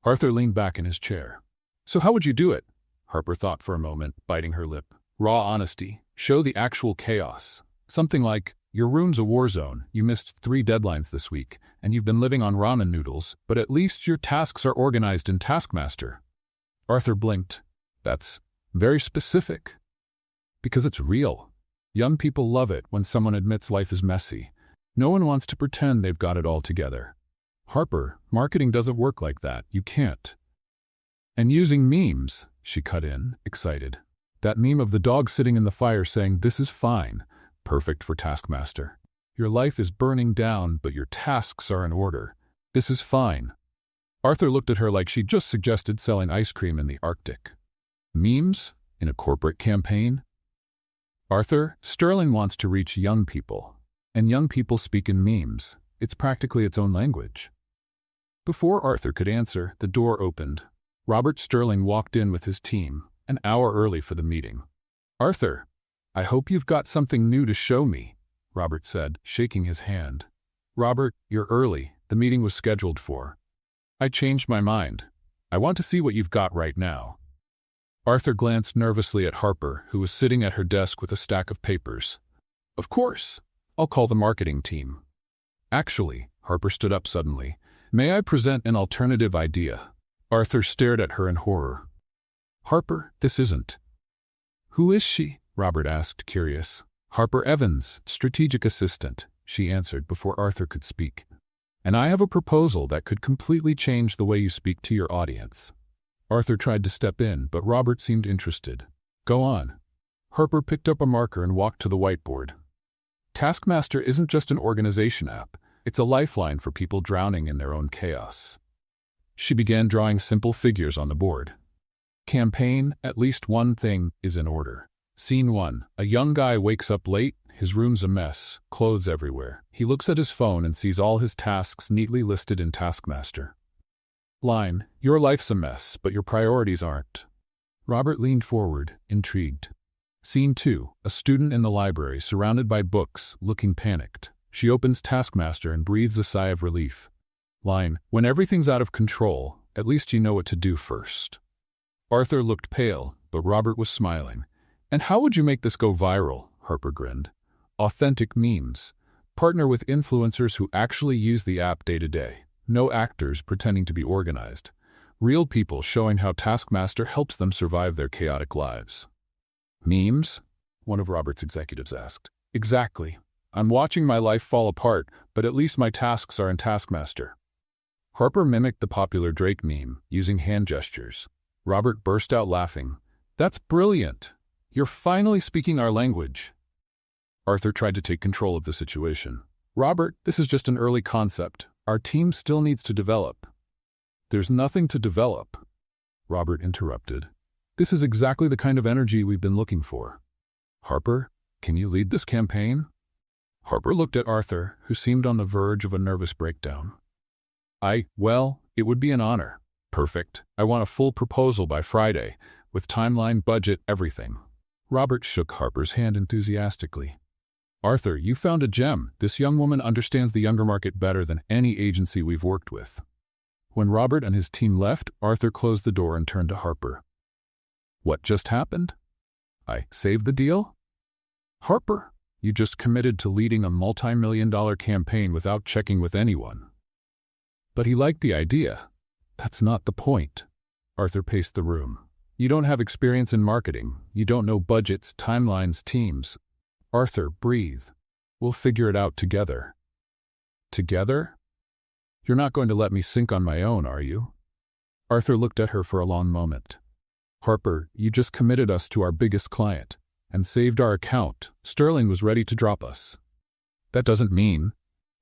Arthur leaned back in his chair. So how would you do it? Harper thought for a moment, biting her lip. Raw honesty. Show the actual chaos. Something like, your room's a war zone, you missed 3 deadlines this week, and you've been living on ramen noodles, but at least your tasks are organized in Taskmaster. Arthur blinked. That's very specific. Because it's real. Young people love it when someone admits life is messy. No one wants to pretend they've got it all together. Harper, marketing doesn't work like that. You can't. And using memes, she cut in, excited. That meme of the dog sitting in the fire saying, this is fine. Perfect for Taskmaster. Your life is burning down, but your tasks are in order. This is fine. Arthur looked at her like she'd just suggested selling ice cream in the Arctic. Memes? In a corporate campaign? Arthur, Sterling wants to reach young people. And young people speak in memes. It's practically its own language. Before Arthur could answer, the door opened. Robert Sterling walked in with his team, an hour early for the meeting. Arthur, I hope you've got something new to show me, Robert said, shaking his hand. Robert, you're early. The meeting was scheduled for. I changed my mind. I want to see what you've got right now. Arthur glanced nervously at Harper, who was sitting at her desk with a stack of papers. Of course. I'll call the marketing team. Actually, Harper stood up suddenly. May I present an alternative idea? Arthur stared at her in horror. Harper, this isn't. Who is she? Robert asked, curious. Harper Evans, strategic assistant, she answered before Arthur could speak. And I have a proposal that could completely change the way you speak to your audience. Arthur tried to step in, but Robert seemed interested. Go on. Harper picked up a marker and walked to the whiteboard. Taskmaster isn't just an organization app. It's a lifeline for people drowning in their own chaos. She began drawing simple figures on the board. Campaign, at least one thing is in order. Scene 1. A young guy wakes up late, his room's a mess, clothes everywhere. He looks at his phone and sees all his tasks neatly listed in Taskmaster. Line, your life's a mess, but your priorities aren't. Robert leaned forward, intrigued. Scene 2. A student in the library, surrounded by books, looking panicked. She opens Taskmaster and breathes a sigh of relief. Line, when everything's out of control, at least you know what to do first. Arthur looked pale, but Robert was smiling. And how would you make this go viral? Harper grinned. Authentic memes. Partner with influencers who actually use the app day to day. No actors pretending to be organized. Real people showing how Taskmaster helps them survive their chaotic lives. Memes? One of Robert's executives asked. Exactly. I'm watching my life fall apart, but at least my tasks are in Taskmaster. Harper mimicked the popular Drake meme, using hand gestures. Robert burst out laughing. That's brilliant. You're finally speaking our language. Arthur tried to take control of the situation. Robert, this is just an early concept. Our team still needs to develop. There's nothing to develop. Robert interrupted. This is exactly the kind of energy we've been looking for. Harper, can you lead this campaign? Harper looked at Arthur, who seemed on the verge of a nervous breakdown. Well, it would be an honor. Perfect. I want a full proposal by Friday, with timeline, budget, everything. Robert shook Harper's hand enthusiastically. Arthur, you found a gem. This young woman understands the younger market better than any agency we've worked with. When Robert and his team left, Arthur closed the door and turned to Harper. What just happened? I saved the deal? Harper, you just committed to leading a multi-million-dollar campaign without checking with anyone. But he liked the idea. That's not the point. Arthur paced the room. You don't have experience in marketing. You don't know budgets, timelines, teams. Arthur, breathe. We'll figure it out together. Together? You're not going to let me sink on my own, are you? Arthur looked at her for a long moment. Harper, you just committed us to our biggest client and saved our account. Sterling was ready to drop us. That doesn't mean...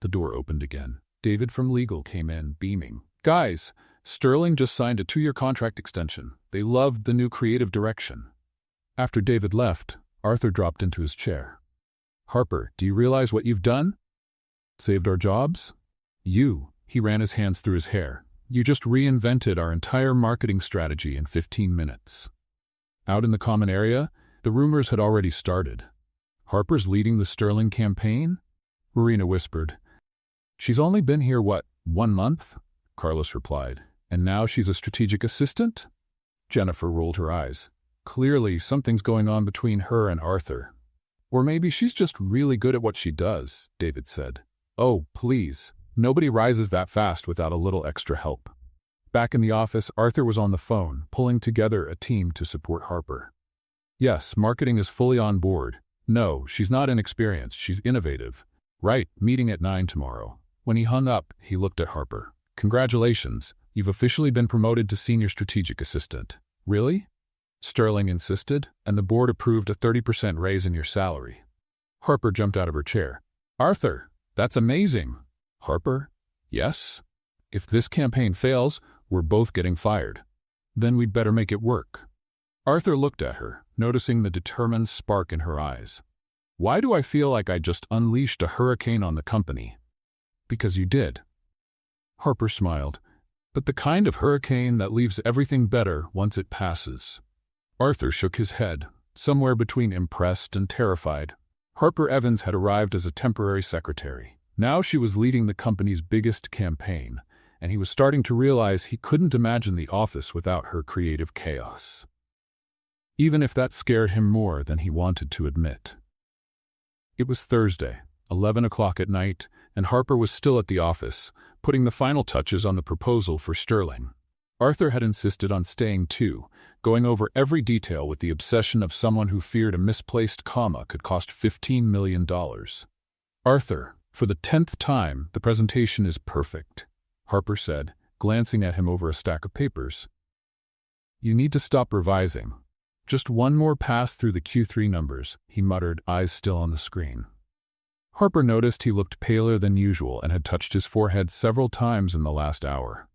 The door opened again. David from legal came in, beaming. Guys, Sterling just signed a 2-year contract extension. They loved the new creative direction. After David left, Arthur dropped into his chair. Harper, do you realize what you've done? Saved our jobs? He ran his hands through his hair. You just reinvented our entire marketing strategy in 15 minutes. Out in the common area, the rumors had already started. Harper's leading the Sterling campaign? Marina whispered. She's only been here, 1 month? Carlos replied. And now she's a strategic assistant? Jennifer rolled her eyes. Clearly, something's going on between her and Arthur. Or maybe she's just really good at what she does, David said. Oh, please. Nobody rises that fast without a little extra help. Back in the office, Arthur was on the phone, pulling together a team to support Harper. Yes, marketing is fully on board. No, she's not inexperienced, she's innovative. Right, meeting at 9 tomorrow. When he hung up, he looked at Harper. Congratulations, you've officially been promoted to senior strategic assistant. Really? Sterling insisted, and the board approved a 30% raise in your salary. Harper jumped out of her chair. Arthur, that's amazing. Harper? Yes? If this campaign fails, we're both getting fired. Then we'd better make it work. Arthur looked at her, noticing the determined spark in her eyes. Why do I feel like I just unleashed a hurricane on the company? Because you did. Harper smiled. But the kind of hurricane that leaves everything better once it passes. Arthur shook his head, somewhere between impressed and terrified. Harper Evans had arrived as a temporary secretary. Now she was leading the company's biggest campaign, and he was starting to realize he couldn't imagine the office without her creative chaos. Even if that scared him more than he wanted to admit. It was Thursday, 11 o'clock at night, and Harper was still at the office, putting the final touches on the proposal for Sterling. Arthur had insisted on staying too, going over every detail with the obsession of someone who feared a misplaced comma could cost $15 million. Arthur, for the 10th time, the presentation is perfect, Harper said, glancing at him over a stack of papers. You need to stop revising. Just one more pass through the Q3 numbers, he muttered, eyes still on the screen. Harper noticed he looked paler than usual and had touched his forehead several times in the last hour.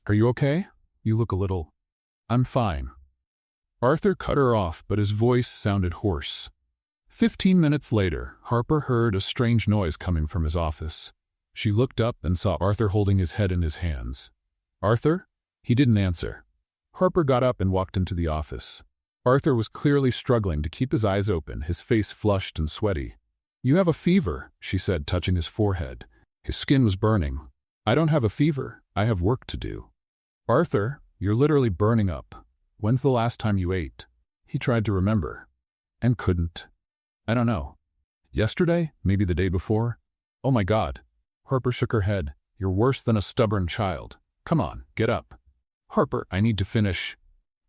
"Are you okay? You look a little—" "I'm fine." Arthur cut her off, but his voice sounded hoarse. 15 minutes later, Harper heard a strange noise coming from his office. She looked up and saw Arthur holding his head in his hands. "Arthur?" He didn't answer. Harper got up and walked into the office. Arthur was clearly struggling to keep his eyes open, his face flushed and sweaty. "You have a fever," she said, touching his forehead. His skin was burning. "I don't have a fever. I have work to do." "Arthur, you're literally burning up. When's the last time you ate?" He tried to remember, and couldn't. "I don't know. Yesterday? Maybe the day before?" "Oh my God." Harper shook her head. "You're worse than a stubborn child. Come on, get up." "Harper, I need to finish."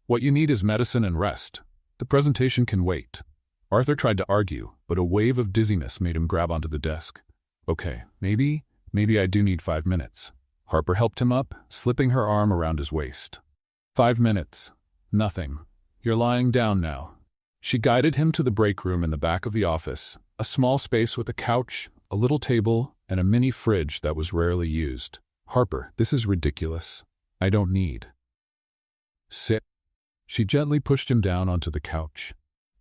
"What you need is medicine and rest. The presentation can wait." Arthur tried to argue, but a wave of dizziness made him grab onto the desk. "Okay, maybe I do need 5 minutes." Harper helped him up, slipping her arm around his waist. 5 minutes. Nothing. You're lying down now. She guided him to the break room in the back of the office, a small space with a couch, a little table, and a mini fridge that was rarely used. "Harper, this is ridiculous. I don't need." "Sit." She gently pushed him down onto the couch.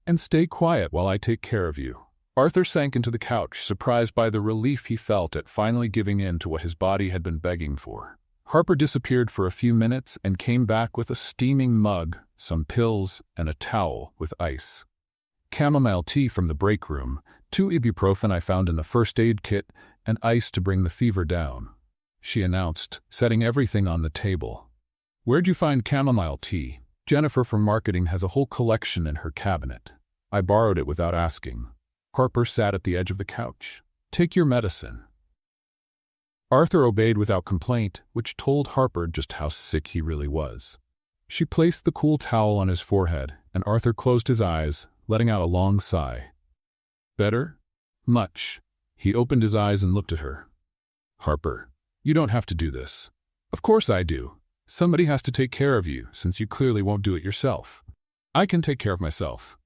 "And stay quiet while I take care of you." Arthur sank into the couch, surprised by the relief he felt at finally giving in to what his body had been begging for. Harper disappeared for a few minutes and came back with a steaming mug, some pills, and a towel with ice. Chamomile tea from the break room, 2 ibuprofen I found in the first aid kit, and ice to bring the fever down, she announced, setting everything on the table. "Where'd you find chamomile tea?" "Jennifer from marketing has a whole collection in her cabinet. I borrowed it without asking." Harper sat at the edge of the couch. "Take your medicine." Arthur obeyed without complaint, which told Harper just how sick he really was. She placed the cool towel on his forehead, and Arthur closed his eyes, letting out a long sigh. "Better?" "Much." He opened his eyes and looked at her. "Harper, you don't have to do this." "Of course I do. Somebody has to take care of you, since you clearly won't do it yourself." "I can take care of myself."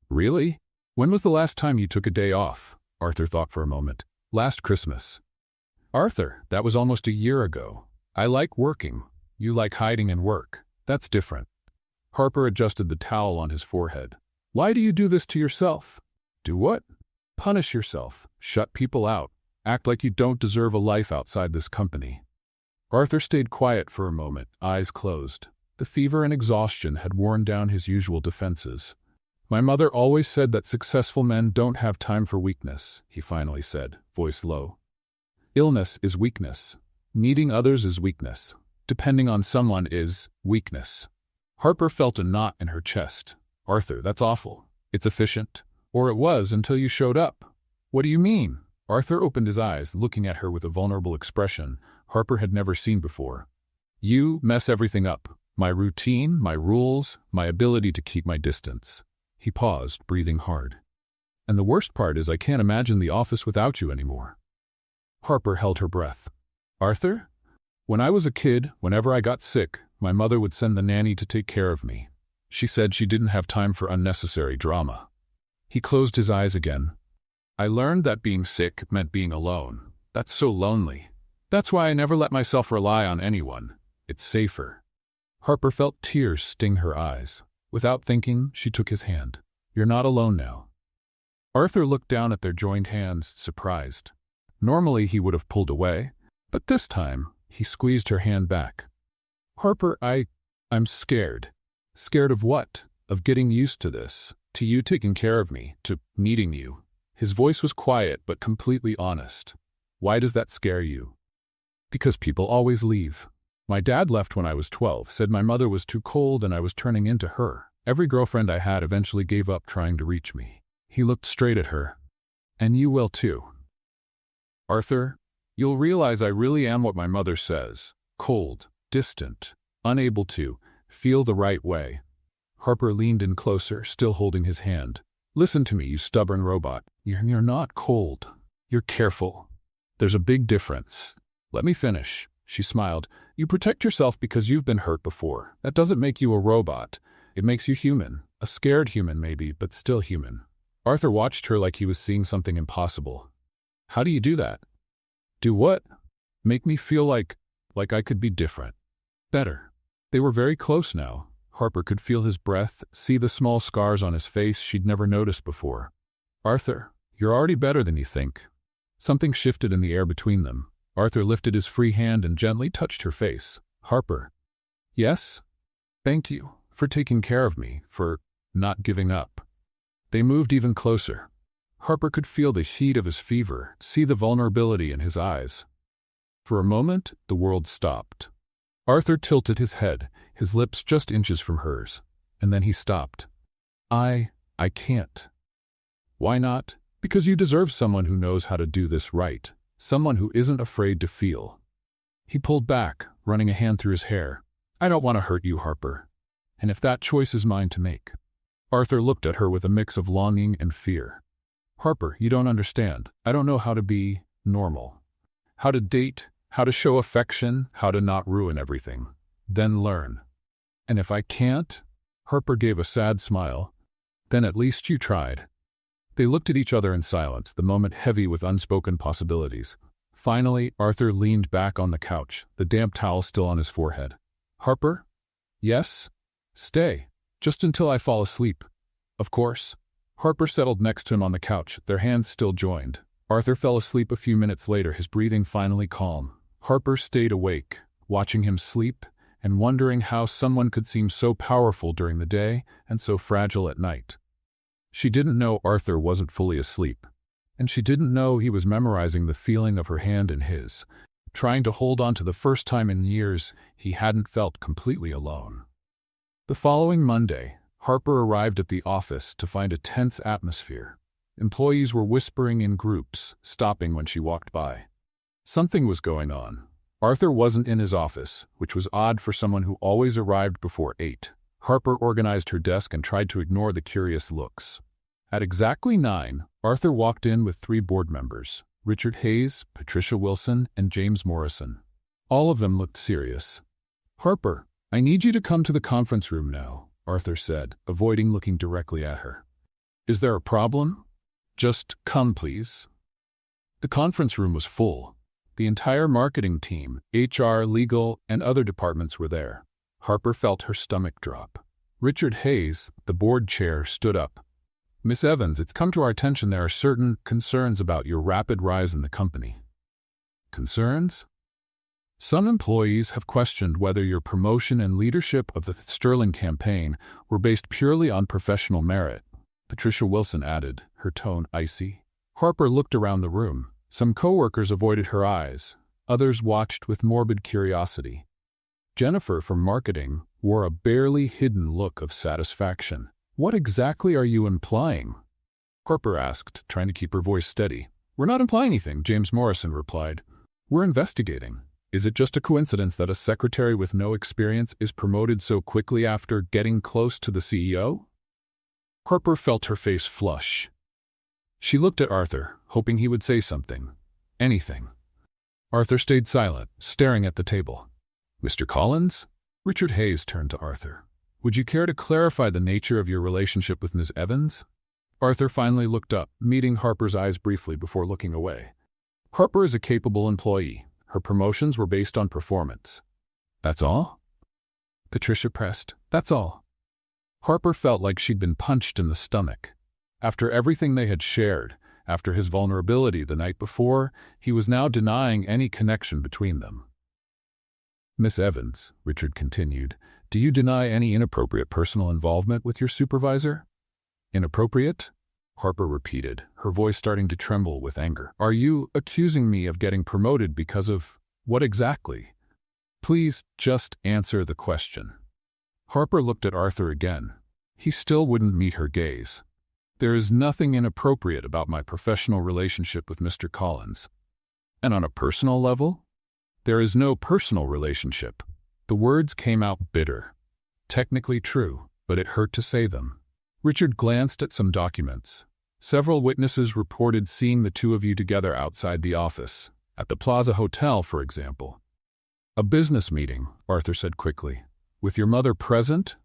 "Really? When was the last time you took a day off?" Arthur thought for a moment. "Last Christmas." "Arthur, that was almost a year ago. I like working. You like hiding in work. That's different." Harper adjusted the towel on his forehead. "Why do you do this to yourself?" "Do what?" "Punish yourself. Shut people out. Act like you don't deserve a life outside this company." Arthur stayed quiet for a moment, eyes closed. The fever and exhaustion had worn down his usual defenses. "My mother always said that successful men don't have time for weakness," he finally said, voice low. "Illness is weakness. Needing others is weakness. Depending on someone is weakness." Harper felt a knot in her chest. "Arthur, that's awful. It's efficient. Or it was until you showed up." "What do you mean?" Arthur opened his eyes, looking at her with a vulnerable expression Harper had never seen before. "You mess everything up. My routine, my rules, my ability to keep my distance." He paused, breathing hard. "And the worst part is I can't imagine the office without you anymore." Harper held her breath. "Arthur? When I was a kid, whenever I got sick, my mother would send the nanny to take care of me. She said she didn't have time for unnecessary drama." He closed his eyes again. "I learned that being sick meant being alone. That's so lonely. That's why I never let myself rely on anyone. It's safer." Harper felt tears sting her eyes. Without thinking, she took his hand. "You're not alone now." Arthur looked down at their joined hands, surprised. Normally he would have pulled away, but this time he squeezed her hand back. "Harper, I'm scared." "Scared of what?" "Of getting used to this, to you taking care of me, to needing you." His voice was quiet but completely honest. "Why does that scare you?" "Because people always leave. My dad left when I was 12, said my mother was too cold and I was turning into her. Every girlfriend I had eventually gave up trying to reach me." He looked straight at her. "And you will too. Arthur, you'll realize I really am what my mother says. Cold, distant, unable to feel the right way." Harper leaned in closer, still holding his hand. "Listen to me, you stubborn robot. You're not cold. You're careful. There's a big difference. Let me finish." She smiled. "You protect yourself because you've been hurt before. That doesn't make you a robot. It makes you human. A scared human maybe, but still human. Arthur watched her like he was seeing something impossible. How do you do that? Do what? Make me feel like I could be different. Better. They were very close now. Harper could feel his breath, see the small scars on his face she'd never noticed before. Arthur, you're already better than you think. Something shifted in the air between them. Arthur lifted his free hand and gently touched her face. Harper. Yes? Thank you for taking care of me, for not giving up. They moved even closer. Harper could feel the heat of his fever, see the vulnerability in his eyes. For a moment, the world stopped. Arthur tilted his head, his lips just inches from hers, and then he stopped. I can't. Why not? Because you deserve someone who knows how to do this right, someone who isn't afraid to feel. He pulled back, running a hand through his hair. I don't want to hurt you, Harper. And if that choice is mine to make. Arthur looked at her with a mix of longing and fear. Harper, you don't understand. I don't know how to be normal. How to date, how to show affection, how to not ruin everything. Then learn. And if I can't? Harper gave a sad smile. Then at least you tried. They looked at each other in silence, the moment heavy with unspoken possibilities. Finally, Arthur leaned back on the couch, the damp towel still on his forehead. Harper? Yes? Stay. Just until I fall asleep. Of course. Harper settled next to him on the couch, their hands still joined. Arthur fell asleep a few minutes later, his breathing finally calm. Harper stayed awake, watching him sleep, and wondering how someone could seem so powerful during the day and so fragile at night. She didn't know Arthur wasn't fully asleep, and she didn't know he was memorizing the feeling of her hand in his, trying to hold on to the first time in years he hadn't felt completely alone. The following Monday, Harper arrived at the office to find a tense atmosphere. Employees were whispering in groups, stopping when she walked by. Something was going on. Arthur wasn't in his office, which was odd for someone who always arrived before 8. Harper organized her desk and tried to ignore the curious looks. At exactly 9, Arthur walked in with 3 board members, Richard Hayes, Patricia Wilson, and James Morrison. All of them looked serious. Harper, I need you to come to the conference room now, Arthur said, avoiding looking directly at her. Is there a problem? Just come, please. The conference room was full. The entire marketing team, HR, legal, and other departments were there. Harper felt her stomach drop. Richard Hayes, the board chair, stood up. Miss Evans, it's come to our attention there are certain concerns about your rapid rise in the company. Concerns? Some employees have questioned whether your promotion and leadership of the Sterling campaign were based purely on professional merit, Patricia Wilson added, her tone icy. Harper looked around the room. Some coworkers avoided her eyes. Others watched with morbid curiosity. Jennifer from marketing wore a barely hidden look of satisfaction. What exactly are you implying? Harper asked, trying to keep her voice steady. We're not implying anything, James Morrison replied. We're investigating. Is it just a coincidence that a secretary with no experience is promoted so quickly after getting close to the CEO? Harper felt her face flush. She looked at Arthur, hoping he would say something. Anything. Arthur stayed silent, staring at the table. Mr. Collins? Richard Hayes turned to Arthur. Would you care to clarify the nature of your relationship with Ms. Evans? Arthur finally looked up, meeting Harper's eyes briefly before looking away. Harper is a capable employee. Her promotions were based on performance. That's all? Patricia pressed. That's all. Harper felt like she'd been punched in the stomach. After everything they had shared, after his vulnerability the night before, he was now denying any connection between them. Miss Evans, Richard continued, do you deny any inappropriate personal involvement with your supervisor? Inappropriate? Harper repeated, her voice starting to tremble with anger. Are you accusing me of getting promoted because of what exactly? Please just answer the question. Harper looked at Arthur again. He still wouldn't meet her gaze. There is nothing inappropriate about my professional relationship with Mr. Collins. And on a personal level? There is no personal relationship. The words came out bitter. Technically true, but it hurt to say them. Richard glanced at some documents. Several witnesses reported seeing the two of you together outside the office, at the Plaza Hotel, for example. A business meeting, Arthur said quickly. With your mother present?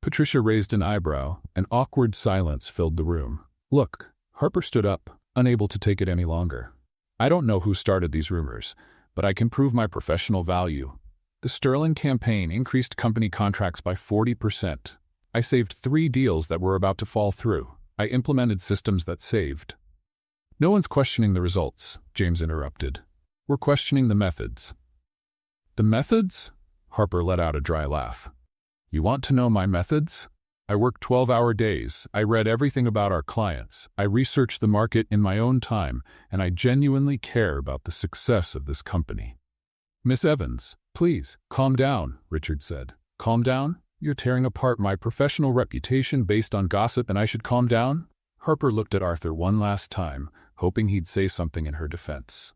Patricia raised an eyebrow. An awkward silence filled the room. Look, Harper stood up, unable to take it any longer. I don't know who started these rumors, but I can prove my professional value. The Sterling campaign increased company contracts by 40%. I saved 3 deals that were about to fall through. I implemented systems that saved. No one's questioning the results, James interrupted. We're questioning the methods. The methods? Harper let out a dry laugh. You want to know my methods? I work 12-hour days. I read everything about our clients. I researched the market in my own time, and I genuinely care about the success of this company. Miss Evans, please, calm down, Richard said. Calm down? You're tearing apart my professional reputation based on gossip and I should calm down? Harper looked at Arthur one last time, hoping he'd say something in her defense.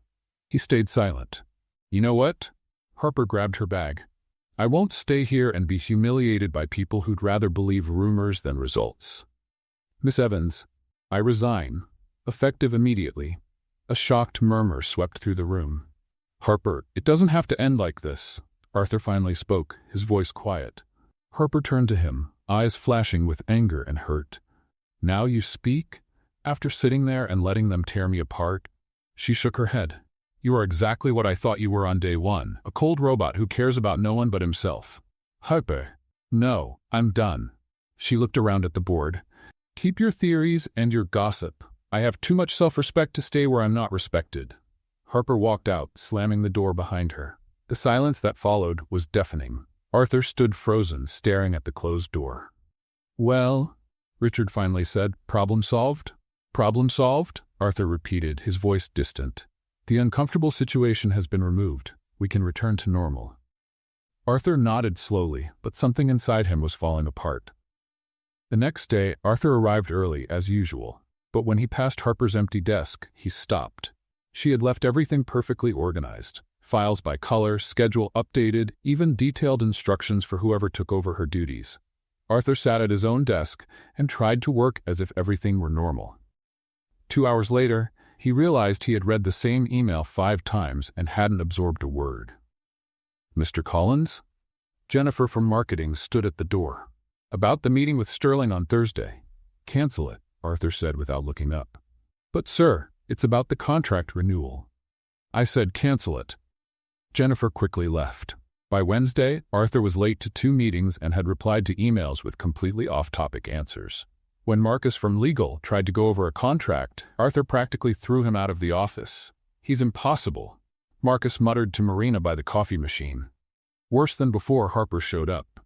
He stayed silent. You know what? Harper grabbed her bag. I won't stay here and be humiliated by people who'd rather believe rumors than results. Miss Evans, I resign, effective immediately. A shocked murmur swept through the room. Harper, it doesn't have to end like this. Arthur finally spoke, his voice quiet. Harper turned to him, eyes flashing with anger and hurt. Now you speak? After sitting there and letting them tear me apart? She shook her head. You are exactly what I thought you were on day one, a cold robot who cares about no one but himself. Harper. No, I'm done. She looked around at the board. Keep your theories and your gossip. I have too much self-respect to stay where I'm not respected. Harper walked out, slamming the door behind her. The silence that followed was deafening. Arthur stood frozen, staring at the closed door. Well, Richard finally said, problem solved? Problem solved? Arthur repeated, his voice distant. The uncomfortable situation has been removed. We can return to normal. Arthur nodded slowly, but something inside him was falling apart. The next day, Arthur arrived early, as usual. But when he passed Harper's empty desk, he stopped. She had left everything perfectly organized. Files by color, schedule updated, even detailed instructions for whoever took over her duties. Arthur sat at his own desk and tried to work as if everything were normal. 2 hours later, he realized he had read the same email 5 times and hadn't absorbed a word. Mr. Collins? Jennifer from marketing stood at the door. About the meeting with Sterling on Thursday. Cancel it, Arthur said without looking up. But sir, it's about the contract renewal. I said cancel it. Jennifer quickly left. By Wednesday, Arthur was late to 2 meetings and had replied to emails with completely off-topic answers. When Marcus from legal tried to go over a contract, Arthur practically threw him out of the office. He's impossible, Marcus muttered to Marina by the coffee machine. Worse than before, Harper showed up.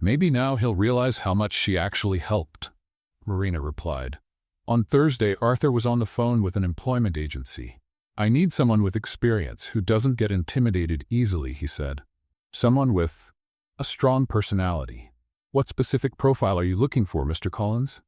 Maybe now he'll realize how much she actually helped, Marina replied. On Thursday, Arthur was on the phone with an employment agency. I need someone with experience who doesn't get intimidated easily, he said. Someone with a strong personality. What specific profile are you looking for, Mr. Collins?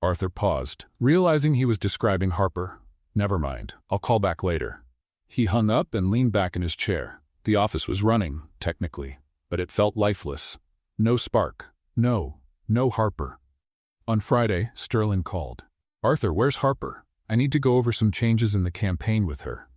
Arthur paused, realizing he was describing Harper. Never mind, I'll call back later. He hung up and leaned back in his chair. The office was running, technically, but it felt lifeless. No spark. No Harper. On Friday, Sterling called. Arthur, where's Harper? I need to go over some changes in the campaign with her.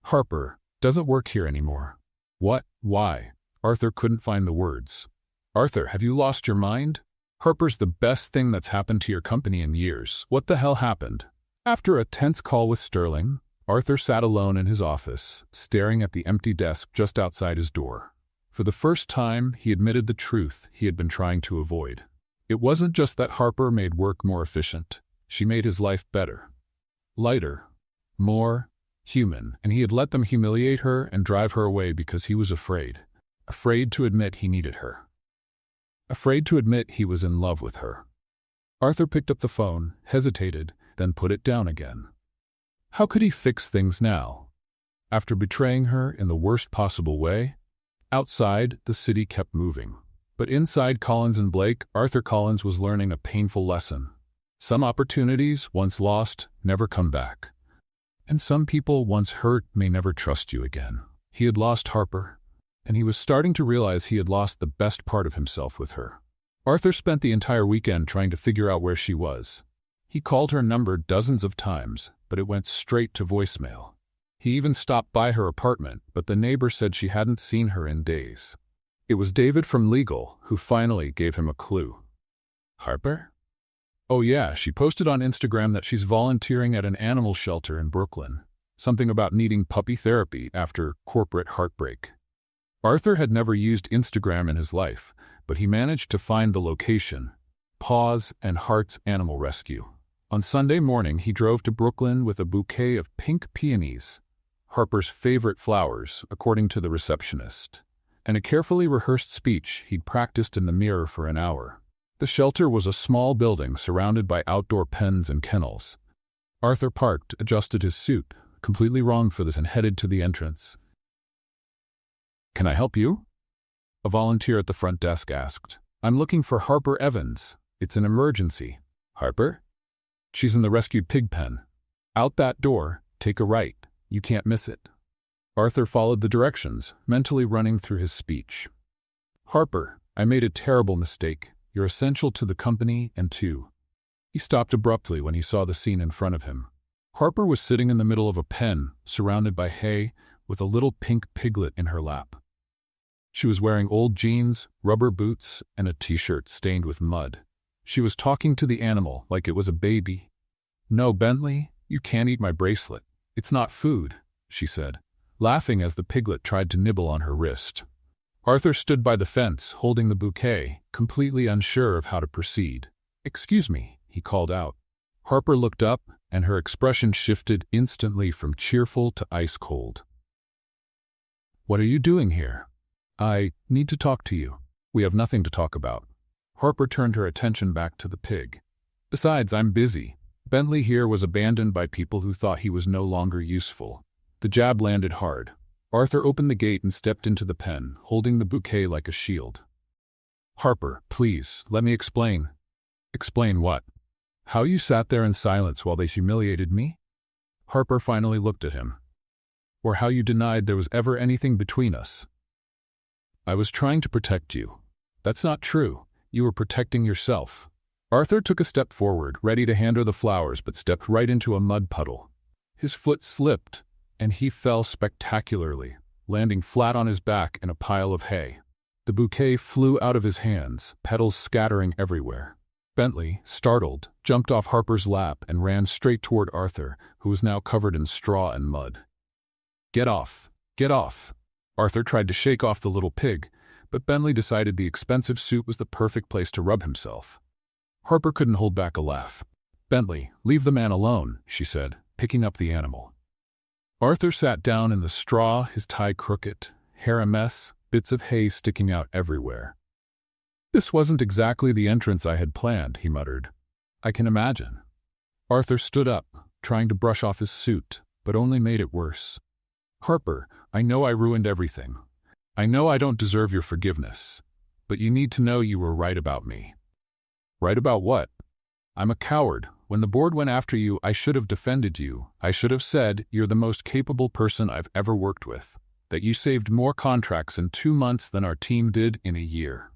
Harper doesn't work here anymore. What? Why? Arthur couldn't find the words. Arthur, have you lost your mind? Harper's the best thing that's happened to your company in years. What the hell happened? After a tense call with Sterling, Arthur sat alone in his office, staring at the empty desk just outside his door. For the first time, he admitted the truth he had been trying to avoid. It wasn't just that Harper made work more efficient. She made his life better. Lighter. More human. And he had let them humiliate her and drive her away because he was afraid. Afraid to admit he needed her. Afraid to admit he was in love with her. Arthur picked up the phone, hesitated, then put it down again. How could he fix things now? After betraying her in the worst possible way? Outside, the city kept moving. But inside Collins and Blake, Arthur Collins was learning a painful lesson. Some opportunities, once lost, never come back. And some people, once hurt, may never trust you again. He had lost Harper, and he was starting to realize he had lost the best part of himself with her. Arthur spent the entire weekend trying to figure out where she was. He called her number dozens of times, but it went straight to voicemail. He even stopped by her apartment, but the neighbor said she hadn't seen her in days. It was David from legal who finally gave him a clue. Harper? Oh yeah, she posted on Instagram that she's volunteering at an animal shelter in Brooklyn. Something about needing puppy therapy after corporate heartbreak. Arthur had never used Instagram in his life, but he managed to find the location: Paws and Heart's Animal Rescue. On Sunday morning, he drove to Brooklyn with a bouquet of pink peonies, Harper's favorite flowers, according to the receptionist, and a carefully rehearsed speech he'd practiced in the mirror for an hour. The shelter was a small building surrounded by outdoor pens and kennels. Arthur parked, adjusted his suit, completely wrong for this, and headed to the entrance. "Can I help you?" a volunteer at the front desk asked. "I'm looking for Harper Evans. It's an emergency." "Harper? She's in the rescued pig pen. Out that door, take a right. You can't miss it." Arthur followed the directions, mentally running through his speech. "Harper, I made a terrible mistake. You're essential to the company and to—" He stopped abruptly when he saw the scene in front of him. Harper was sitting in the middle of a pen, surrounded by hay, with a little pink piglet in her lap. She was wearing old jeans, rubber boots, and a t-shirt stained with mud. She was talking to the animal like it was a baby. "No, Bentley, you can't eat my bracelet. It's not food," she said, laughing as the piglet tried to nibble on her wrist. Arthur stood by the fence, holding the bouquet, completely unsure of how to proceed. "Excuse me," he called out. Harper looked up, and her expression shifted instantly from cheerful to ice-cold. "What are you doing here?" "I need to talk to you." "We have nothing to talk about." Harper turned her attention back to the pig. "Besides, I'm busy." Bentley here was abandoned by people who thought he was no longer useful. The jab landed hard. Arthur opened the gate and stepped into the pen, holding the bouquet like a shield. "Harper, please, let me explain." "Explain what?" "How you sat there in silence while they humiliated me?" Harper finally looked at him. "Or how you denied there was ever anything between us." "I was trying to protect you." "That's not true. You were protecting yourself." Arthur took a step forward, ready to hand her the flowers, but stepped right into a mud puddle. His foot slipped, and he fell spectacularly, landing flat on his back in a pile of hay. The bouquet flew out of his hands, petals scattering everywhere. Bentley, startled, jumped off Harper's lap and ran straight toward Arthur, who was now covered in straw and mud. "Get off! Get off!" Arthur tried to shake off the little pig, but Bentley decided the expensive suit was the perfect place to rub himself. Harper couldn't hold back a laugh. "Bentley, leave the man alone," she said, picking up the animal. Arthur sat down in the straw, his tie crooked, hair a mess, bits of hay sticking out everywhere. "This wasn't exactly the entrance I had planned," he muttered. "I can imagine." Arthur stood up, trying to brush off his suit, but only made it worse. "Harper, I know I ruined everything. I know I don't deserve your forgiveness. But you need to know you were right about me." "Right about what?" "I'm a coward. When the board went after you, I should have defended you. I should have said you're the most capable person I've ever worked with, that you saved more contracts in 2 months than our team did in a year."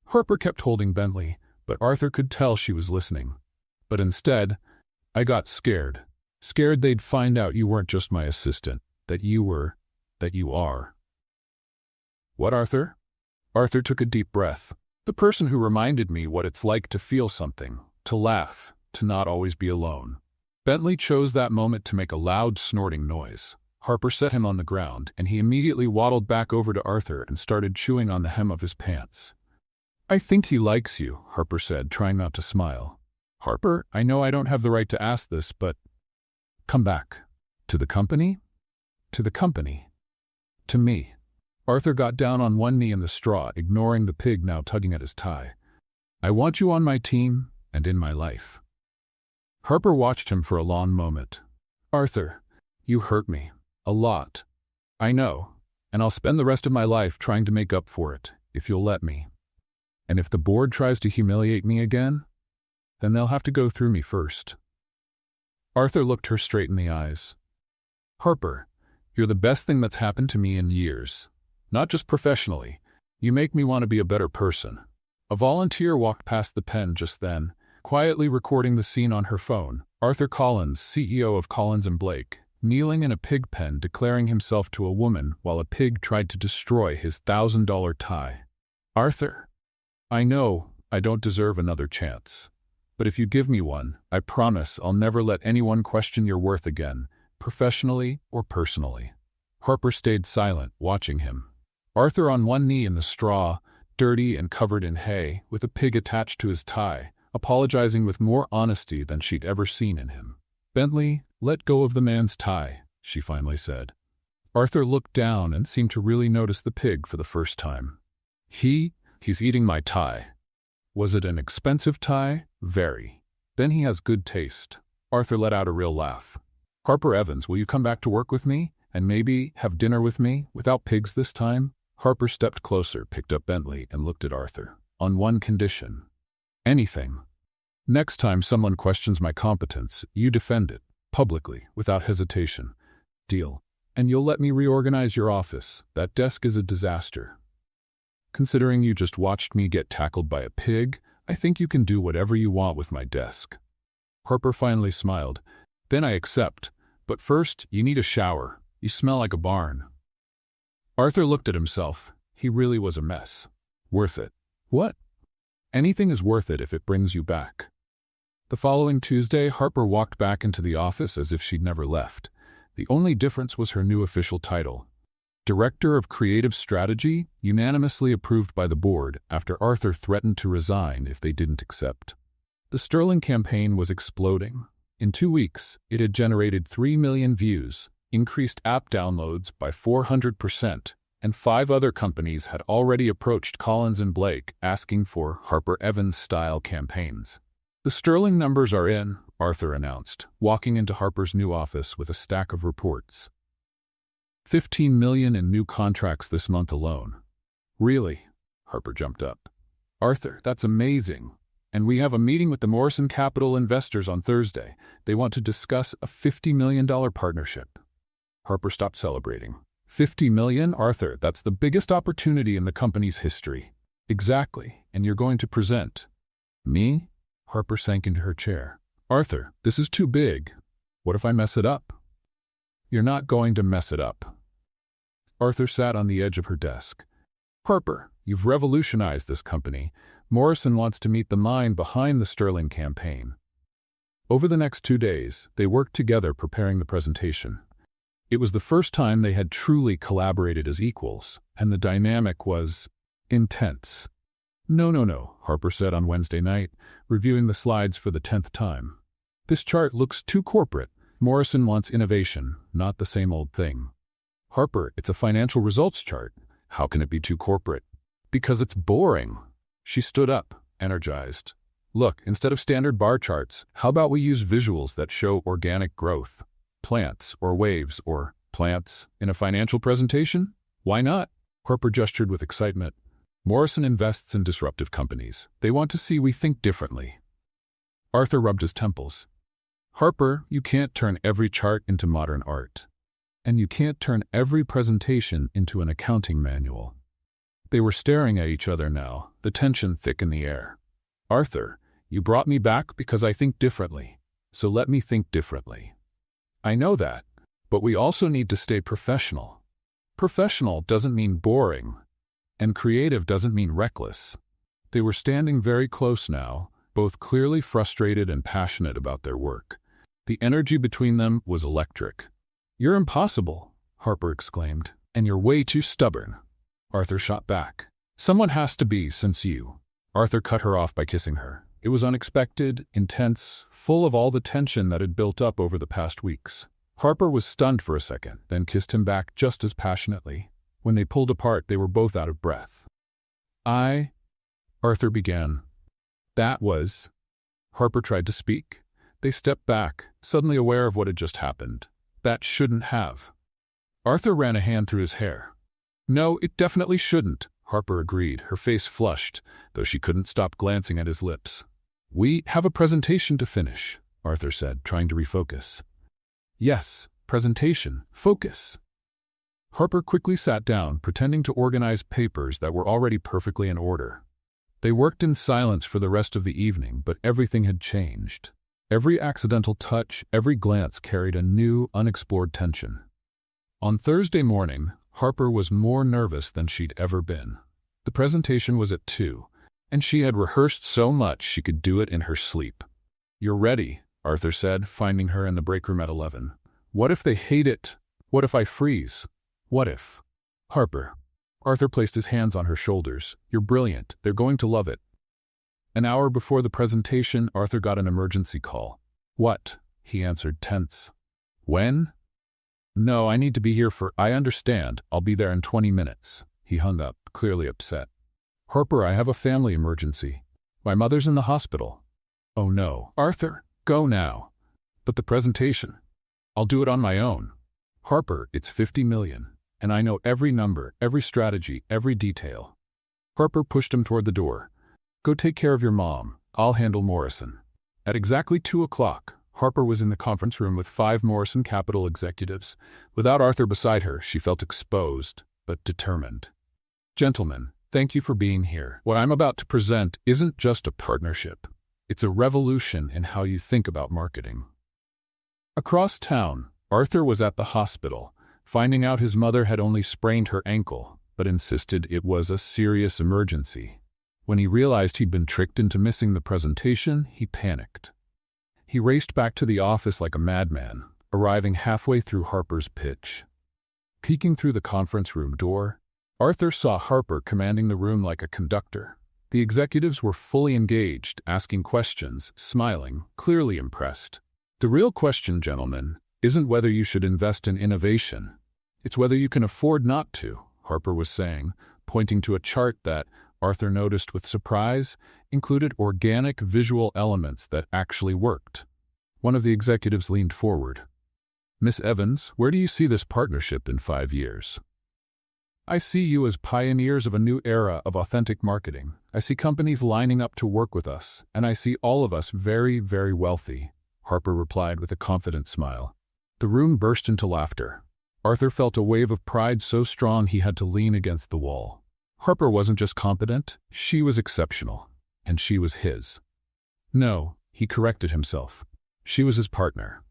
Harper kept holding Bentley, but Arthur could tell she was listening. "But instead, I got scared. Scared they'd find out you weren't just my assistant, that you are." "What, Arthur?" Arthur took a deep breath. "The person who reminded me what it's like to feel something, to laugh, to not always be alone." Bentley chose that moment to make a loud, snorting noise. Harper set him on the ground, and he immediately waddled back over to Arthur and started chewing on the hem of his pants. "I think he likes you," Harper said, trying not to smile. "Harper, I know I don't have the right to ask this, but—" "Come back." "To the company?" "To the company." "To me." Arthur got down on one knee in the straw, ignoring the pig now tugging at his tie. "I want you on my team and in my life." Harper watched him for a long moment. "Arthur, you hurt me. A lot. I know, and I'll spend the rest of my life trying to make up for it, if you'll let me. And if the board tries to humiliate me again, then they'll have to go through me first." Arthur looked her straight in the eyes. "Harper, you're the best thing that's happened to me in years. Not just professionally. You make me want to be a better person." A volunteer walked past the pen just then, quietly recording the scene on her phone. Arthur Collins, CEO of Collins & Blake, kneeling in a pig pen declaring himself to a woman while a pig tried to destroy his $1,000 tie. "Arthur, I know I don't deserve another chance. But if you give me one, I promise I'll never let anyone question your worth again, professionally or personally." Harper stayed silent, watching him. Arthur on one knee in the straw, dirty and covered in hay, with a pig attached to his tie, apologizing with more honesty than she'd ever seen in him. "Bentley, let go of the man's tie," she finally said. Arthur looked down and seemed to really notice the pig for the first time. He's eating my tie." "Was it an expensive tie?" "Very." "Then he has good taste." Arthur let out a real laugh. "Harper Evans, will you come back to work with me, and maybe have dinner with me, without pigs this time?" Harper stepped closer, picked up Bentley, and looked at Arthur. "On one condition." "Anything." "Next time someone questions my competence, you defend it, publicly, without hesitation. Deal. And you'll let me reorganize your office. That desk is a disaster. Considering you just watched me get tackled by a pig, I think you can do whatever you want with my desk." Harper finally smiled. "Then I accept. But first, you need a shower. You smell like a barn." Arthur looked at himself. He really was a mess. Worth it. What? Anything is worth it if it brings you back. The following Tuesday, Harper walked back into the office as if she'd never left. The only difference was her new official title. Director of Creative Strategy, unanimously approved by the board after Arthur threatened to resign if they didn't accept. The Sterling campaign was exploding. In 2 weeks, it had generated 3 million views, increased app downloads by 400%, and 5 other companies had already approached Collins and Blake asking for Harper Evans-style campaigns. "The Sterling numbers are in," Arthur announced, walking into Harper's new office with a stack of reports. 15 million in new contracts this month alone. "Really?" Harper jumped up. "Arthur, that's amazing. And we have a meeting with the Morrison Capital investors on Thursday. They want to discuss a $50 million partnership." Harper stopped celebrating. "50 million, Arthur, that's the biggest opportunity in the company's history." "Exactly, and you're going to present." "Me?" Harper sank into her chair. "Arthur, this is too big. What if I mess it up?" "You're not going to mess it up." Arthur sat on the edge of her desk. "Harper, you've revolutionized this company. Morrison wants to meet the mind behind the Sterling campaign." Over the next 2 days, they worked together preparing the presentation. It was the first time they had truly collaborated as equals, and the dynamic was intense. No, Harper said on Wednesday night, reviewing the slides for the 10th time. "This chart looks too corporate. Morrison wants innovation, not the same old thing." "Harper, it's a financial results chart. How can it be too corporate?" "Because it's boring." She stood up, energized. "Look, instead of standard bar charts, how about we use visuals that show organic growth? Plants or waves or plants in a financial presentation? Why not?" Harper gestured with excitement. "Morrison invests in disruptive companies. They want to see we think differently." Arthur rubbed his temples. "Harper, you can't turn every chart into modern art. And you can't turn every presentation into an accounting manual." They were staring at each other now, the tension thick in the air. "Arthur, you brought me back because I think differently. So let me think differently." "I know that, but we also need to stay professional. Professional doesn't mean boring. And creative doesn't mean reckless." They were standing very close now, both clearly frustrated and passionate about their work. The energy between them was electric. "You're impossible," Harper exclaimed, "and you're way too stubborn." Arthur shot back. "Someone has to be, since you." Arthur cut her off by kissing her. It was unexpected, intense, full of all the tension that had built up over the past weeks. Harper was stunned for a second, then kissed him back just as passionately. When they pulled apart, they were both out of breath. Arthur began. "That was—" Harper tried to speak. They stepped back, suddenly aware of what had just happened. "That shouldn't have." Arthur ran a hand through his hair. "No, it definitely shouldn't," Harper agreed, her face flushed, though she couldn't stop glancing at his lips. "We have a presentation to finish," Arthur said, trying to refocus. "Yes, presentation. Focus." Harper quickly sat down, pretending to organize papers that were already perfectly in order. They worked in silence for the rest of the evening, but everything had changed. Every accidental touch, every glance carried a new, unexplored tension. On Thursday morning, Harper was more nervous than she'd ever been. The presentation was at 2, and she had rehearsed so much she could do it in her sleep. "You're ready," Arthur said, finding her in the break room at 11. "What if they hate it? What if I freeze? What if—" "Harper." Arthur placed his hands on her shoulders. "You're brilliant. They're going to love it." An hour before the presentation, Arthur got an emergency call. "What?" he answered, tense. "When?" "No, I need to be here for—" "I understand. I'll be there in 20 minutes." He hung up, clearly upset. "Harper, I have a family emergency. My mother's in the hospital." "Oh no." "Arthur, go now." "But the presentation." "I'll do it on my own." "Harper, it's 50 million. And I know every number, every strategy, every detail." Harper pushed him toward the door. "Go take care of your mom. I'll handle Morrison." At exactly 2 o'clock, Harper was in the conference room with 5 Morrison Capital executives. Without Arthur beside her, she felt exposed, but determined. "Gentlemen, thank you for being here. What I'm about to present isn't just a partnership. It's a revolution in how you think about marketing." Across town, Arthur was at the hospital, finding out his mother had only sprained her ankle, but insisted it was a serious emergency. When he realized he'd been tricked into missing the presentation, he panicked. He raced back to the office like a madman, arriving halfway through Harper's pitch. Peeking through the conference room door, Arthur saw Harper commanding the room like a conductor. The executives were fully engaged, asking questions, smiling, clearly impressed. "The real question, gentlemen, isn't whether you should invest in innovation. It's whether you can afford not to," Harper was saying, pointing to a chart that, Arthur noticed with surprise, included organic visual elements that actually worked. One of the executives leaned forward. "Miss Evans, where do you see this partnership in 5 years?" "I see you as pioneers of a new era of authentic marketing. I see companies lining up to work with us, and I see all of us very, very wealthy," Harper replied with a confident smile. The room burst into laughter. Arthur felt a wave of pride so strong he had to lean against the wall. Harper wasn't just competent, she was exceptional, and she was his. No, he corrected himself. She was his partner.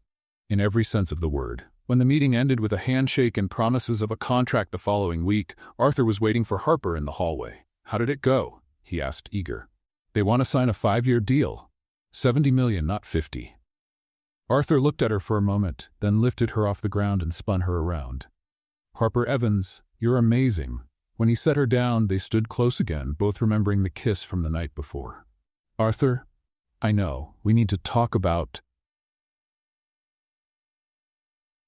In every sense of the word. When the meeting ended with a handshake and promises of a contract the following week, Arthur was waiting for Harper in the hallway. "How did it go?" he asked, eager. "They want to sign a 5-year deal. 70 million, not 50. Arthur looked at her for a moment, then lifted her off the ground and spun her around. "Harper Evans, you're amazing." When he set her down, they stood close again, both remembering the kiss from the night before. "Arthur, I know, we need to talk about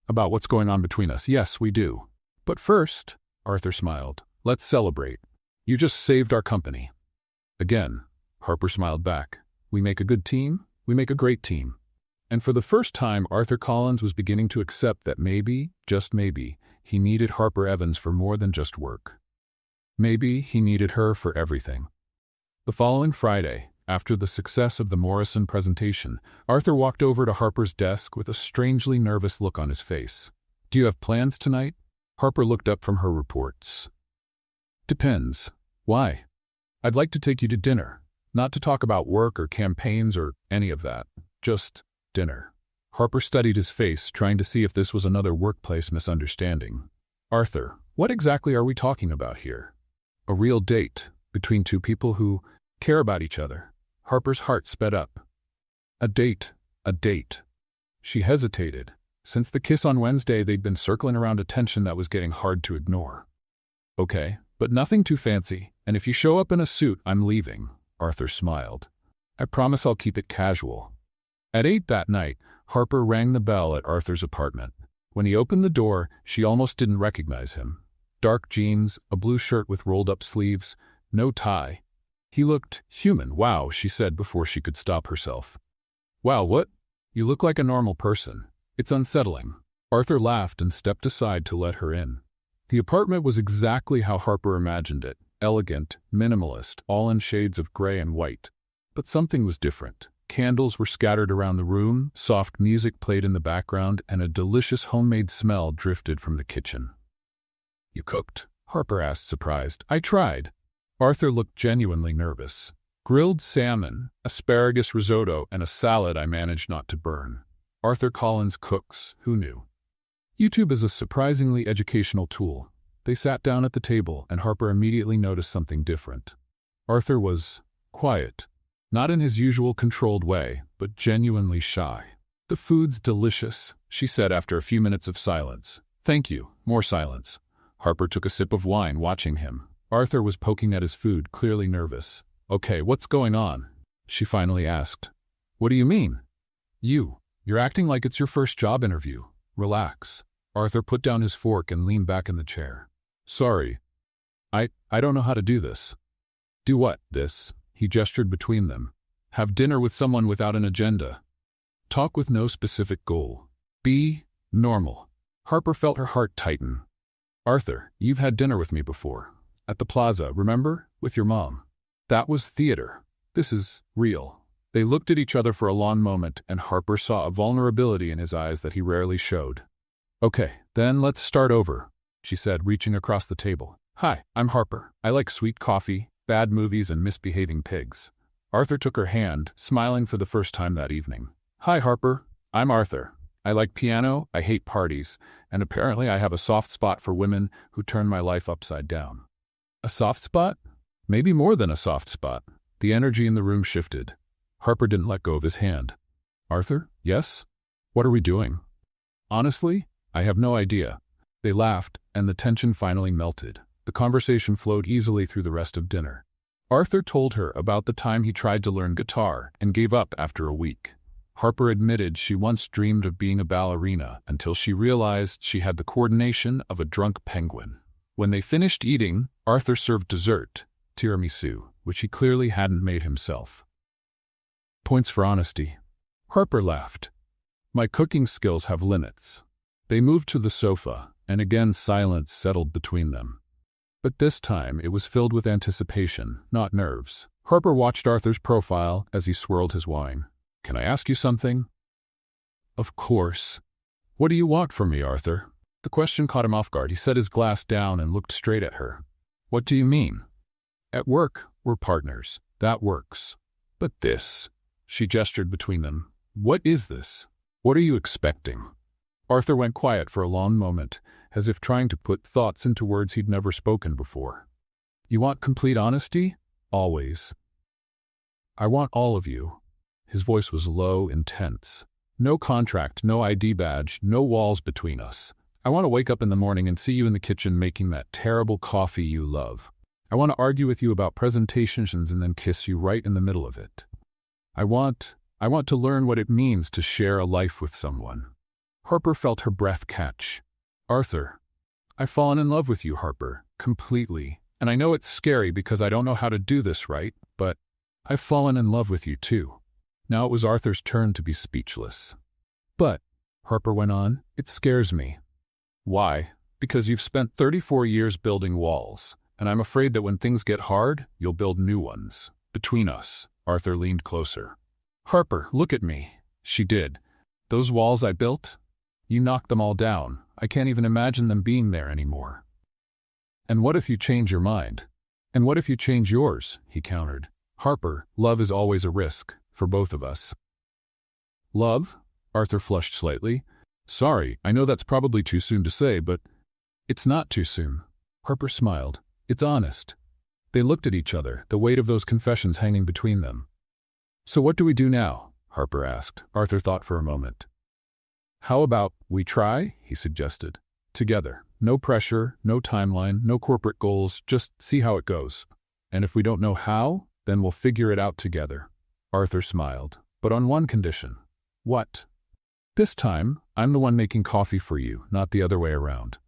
what's going on between us. Yes, we do. But first," Arthur smiled, "let's celebrate. You just saved our company." Again, Harper smiled back. "We make a good team, we make a great team." And for the first time, Arthur Collins was beginning to accept that maybe, just maybe, he needed Harper Evans for more than just work. Maybe he needed her for everything. The following Friday, after the success of the Morrison presentation, Arthur walked over to Harper's desk with a strangely nervous look on his face. "Do you have plans tonight?" Harper looked up from her reports. "Depends. Why?" "I'd like to take you to dinner. Not to talk about work or campaigns or any of that. Just dinner." Harper studied his face, trying to see if this was another workplace misunderstanding. "Arthur, what exactly are we talking about here?" "A real date, between two people who care about each other." Harper's heart sped up. A date. She hesitated. Since the kiss on Wednesday, they'd been circling around a tension that was getting hard to ignore. "Okay, but nothing too fancy, and if you show up in a suit, I'm leaving," Arthur smiled. "I promise I'll keep it casual." At 8 that night, Harper rang the bell at Arthur's apartment. When he opened the door, she almost didn't recognize him. Dark jeans, a blue shirt with rolled-up sleeves, no tie. He looked human. "Wow," she said before she could stop herself. "Wow, what? You look like a normal person. It's unsettling." Arthur laughed and stepped aside to let her in. The apartment was exactly how Harper imagined it, elegant, minimalist, all in shades of gray and white. But something was different. Candles were scattered around the room, soft music played in the background, and a delicious homemade smell drifted from the kitchen. "You cooked?" Harper asked, surprised. "I tried." Arthur looked genuinely nervous. "Grilled salmon, asparagus risotto, and a salad I managed not to burn." Arthur Collins cooks, who knew? YouTube is a surprisingly educational tool. They sat down at the table, and Harper immediately noticed something different. Arthur was quiet. not in his usual controlled way, but genuinely shy. "The food's delicious," she said after a few minutes of silence. "Thank you." More silence. Harper took a sip of wine, watching him. Arthur was poking at his food, clearly nervous. "Okay, what's going on?" she finally asked. "What do you mean?" You're acting like it's your first job interview. Relax." Arthur put down his fork and leaned back in the chair. "Sorry. I don't know how to do this." "Do what, this?" He gestured between them. "Have dinner with someone without an agenda. Talk with no specific goal. Be normal." Harper felt her heart tighten. "Arthur, you've had dinner with me before. At the plaza, remember? With your mom. That was theater. This is real." They looked at each other for a long moment, and Harper saw a vulnerability in his eyes that he rarely showed. "Okay, then let's start over," she said, reaching across the table. "Hi, I'm Harper. I like sweet coffee, bad movies, and misbehaving pigs." Arthur took her hand, smiling for the first time that evening. "Hi, Harper. I'm Arthur. I like piano, I hate parties, and apparently I have a soft spot for women who turn my life upside down." "A soft spot?" "Maybe more than a soft spot." The energy in the room shifted. Harper didn't let go of his hand. "Arthur, yes? What are we doing?" "Honestly, I have no idea." They laughed, and the tension finally melted. The conversation flowed easily through the rest of dinner. Arthur told her about the time he tried to learn guitar and gave up after a week. Harper admitted she once dreamed of being a ballerina until she realized she had the coordination of a drunk penguin. When they finished eating, Arthur served dessert, tiramisu, which he clearly hadn't made himself. "Points for honesty." Harper laughed. "My cooking skills have limits." They moved to the sofa, and again silence settled between them. But this time it was filled with anticipation, not nerves. Harper watched Arthur's profile as he swirled his wine. "Can I ask you something?" "Of course." "What do you want from me, Arthur?" The question caught him off guard. He set his glass down and looked straight at her. "What do you mean?" "At work, we're partners. That works. But this..." She gestured between them. "What is this? What are you expecting?" Arthur went quiet for a long moment, as if trying to put thoughts into words he'd never spoken before. "You want complete honesty?" "Always." "I want all of you." His voice was low, intense. "No contract, no ID badge, no walls between us. I want to wake up in the morning and see you in the kitchen making that terrible coffee you love. I want to argue with you about presentations and then kiss you right in the middle of it. I want to learn what it means to share a life with someone." Harper felt her breath catch. "Arthur, I've fallen in love with you, Harper, completely. And I know it's scary because I don't know how to do this right, but I've fallen in love with you too." Now it was Arthur's turn to be speechless. "But," Harper went on, "it scares me." "Why?" "Because you've spent 34 years building walls, and I'm afraid that when things get hard, you'll build new ones. Between us." Arthur leaned closer. "Harper, look at me." She did. "Those walls I built? You knocked them all down. I can't even imagine them being there anymore." "And what if you change your mind?" "And what if you change yours?" he countered. "Harper, love is always a risk, for both of us." "Love?" Arthur flushed slightly. "Sorry, I know that's probably too soon to say, but..." "It's not too soon." Harper smiled. "It's honest." They looked at each other, the weight of those confessions hanging between them. "So what do we do now?" Harper asked. Arthur thought for a moment. "How about we try?" he suggested. "Together. No pressure, no timeline, no corporate goals, just see how it goes. And if we don't know how, then we'll figure it out together." Arthur smiled. "But on one condition." "What?" "This time, I'm the one making coffee for you, not the other way around."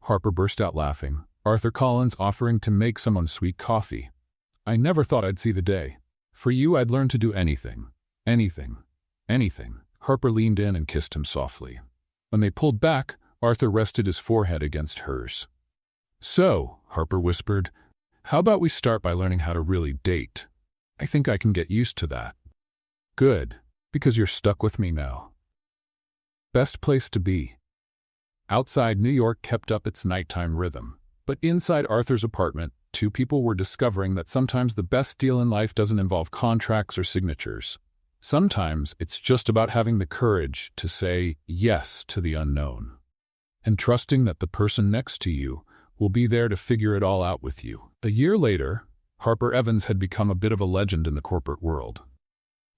Harper burst out laughing. Arthur Collins offering to make someone sweet coffee. "I never thought I'd see the day. For you, I'd learn to do anything. Anything. Anything." Harper leaned in and kissed him softly. When they pulled back, Arthur rested his forehead against hers. "So," Harper whispered, "how about we start by learning how to really date? I think I can get used to that." "Good, because you're stuck with me now." Best place to be. Outside, New York kept up its nighttime rhythm. But inside Arthur's apartment, two people were discovering that sometimes the best deal in life doesn't involve contracts or signatures. Sometimes it's just about having the courage to say yes to the unknown. And trusting that the person next to you will be there to figure it all out with you. A year later, Harper Evans had become a bit of a legend in the corporate world.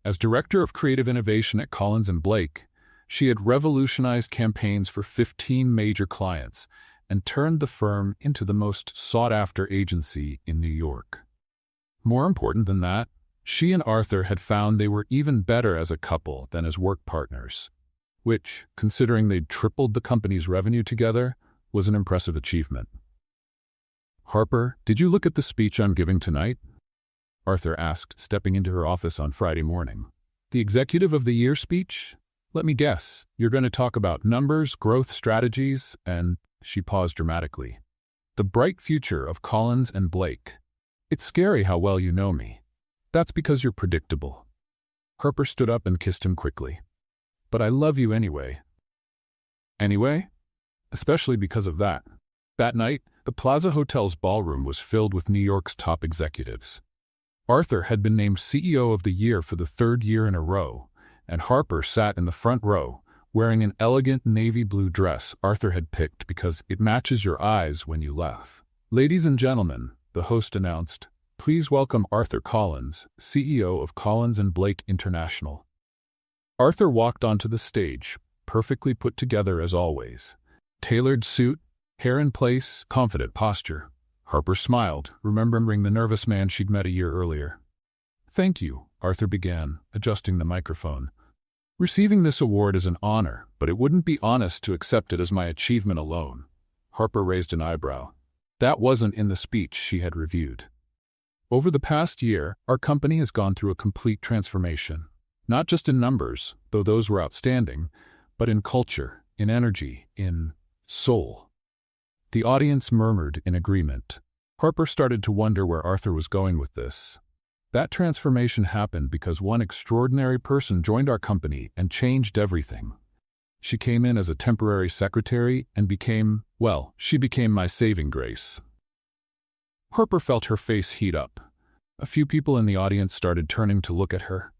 As Director of Creative Innovation at Collins & Blake, she had revolutionized campaigns for 15 major clients and turned the firm into the most sought-after agency in New York. More important than that, she and Arthur had found they were even better as a couple than as work partners, which, considering they'd tripled the company's revenue together, was an impressive achievement. "Harper, did you look at the speech I'm giving tonight?" Arthur asked, stepping into her office on Friday morning. "The Executive of the Year speech? Let me guess, you're going to talk about numbers, growth strategies, and," she paused dramatically, "the bright future of Collins & Blake. It's scary how well you know me." "That's because you're predictable." Harper stood up and kissed him quickly. "But I love you anyway." "Anyway?" "Especially because of that." That night, the Plaza Hotel's ballroom was filled with New York's top executives. Arthur had been named CEO of the Year for the third year in a row, and Harper sat in the front row, wearing an elegant navy blue dress Arthur had picked because it matches your eyes when you laugh. "Ladies and gentlemen," the host announced, "please welcome Arthur Collins, CEO of Collins & Blake International." Arthur walked onto the stage, perfectly put together as always. Tailored suit, hair in place, confident posture. Harper smiled, remembering the nervous man she'd met a year earlier. "Thank you," Arthur began, adjusting the microphone. "Receiving this award is an honor, but it wouldn't be honest to accept it as my achievement alone." Harper raised an eyebrow. That wasn't in the speech she had reviewed. "Over the past year, our company has gone through a complete transformation. Not just in numbers, though those were outstanding, but in culture, in energy, in soul." The audience murmured in agreement. Harper started to wonder where Arthur was going with this. That transformation happened because one extraordinary person joined our company and changed everything. She came in as a temporary secretary and she became my saving grace. Harper felt her face heat up. A few people in the audience started turning to look at her.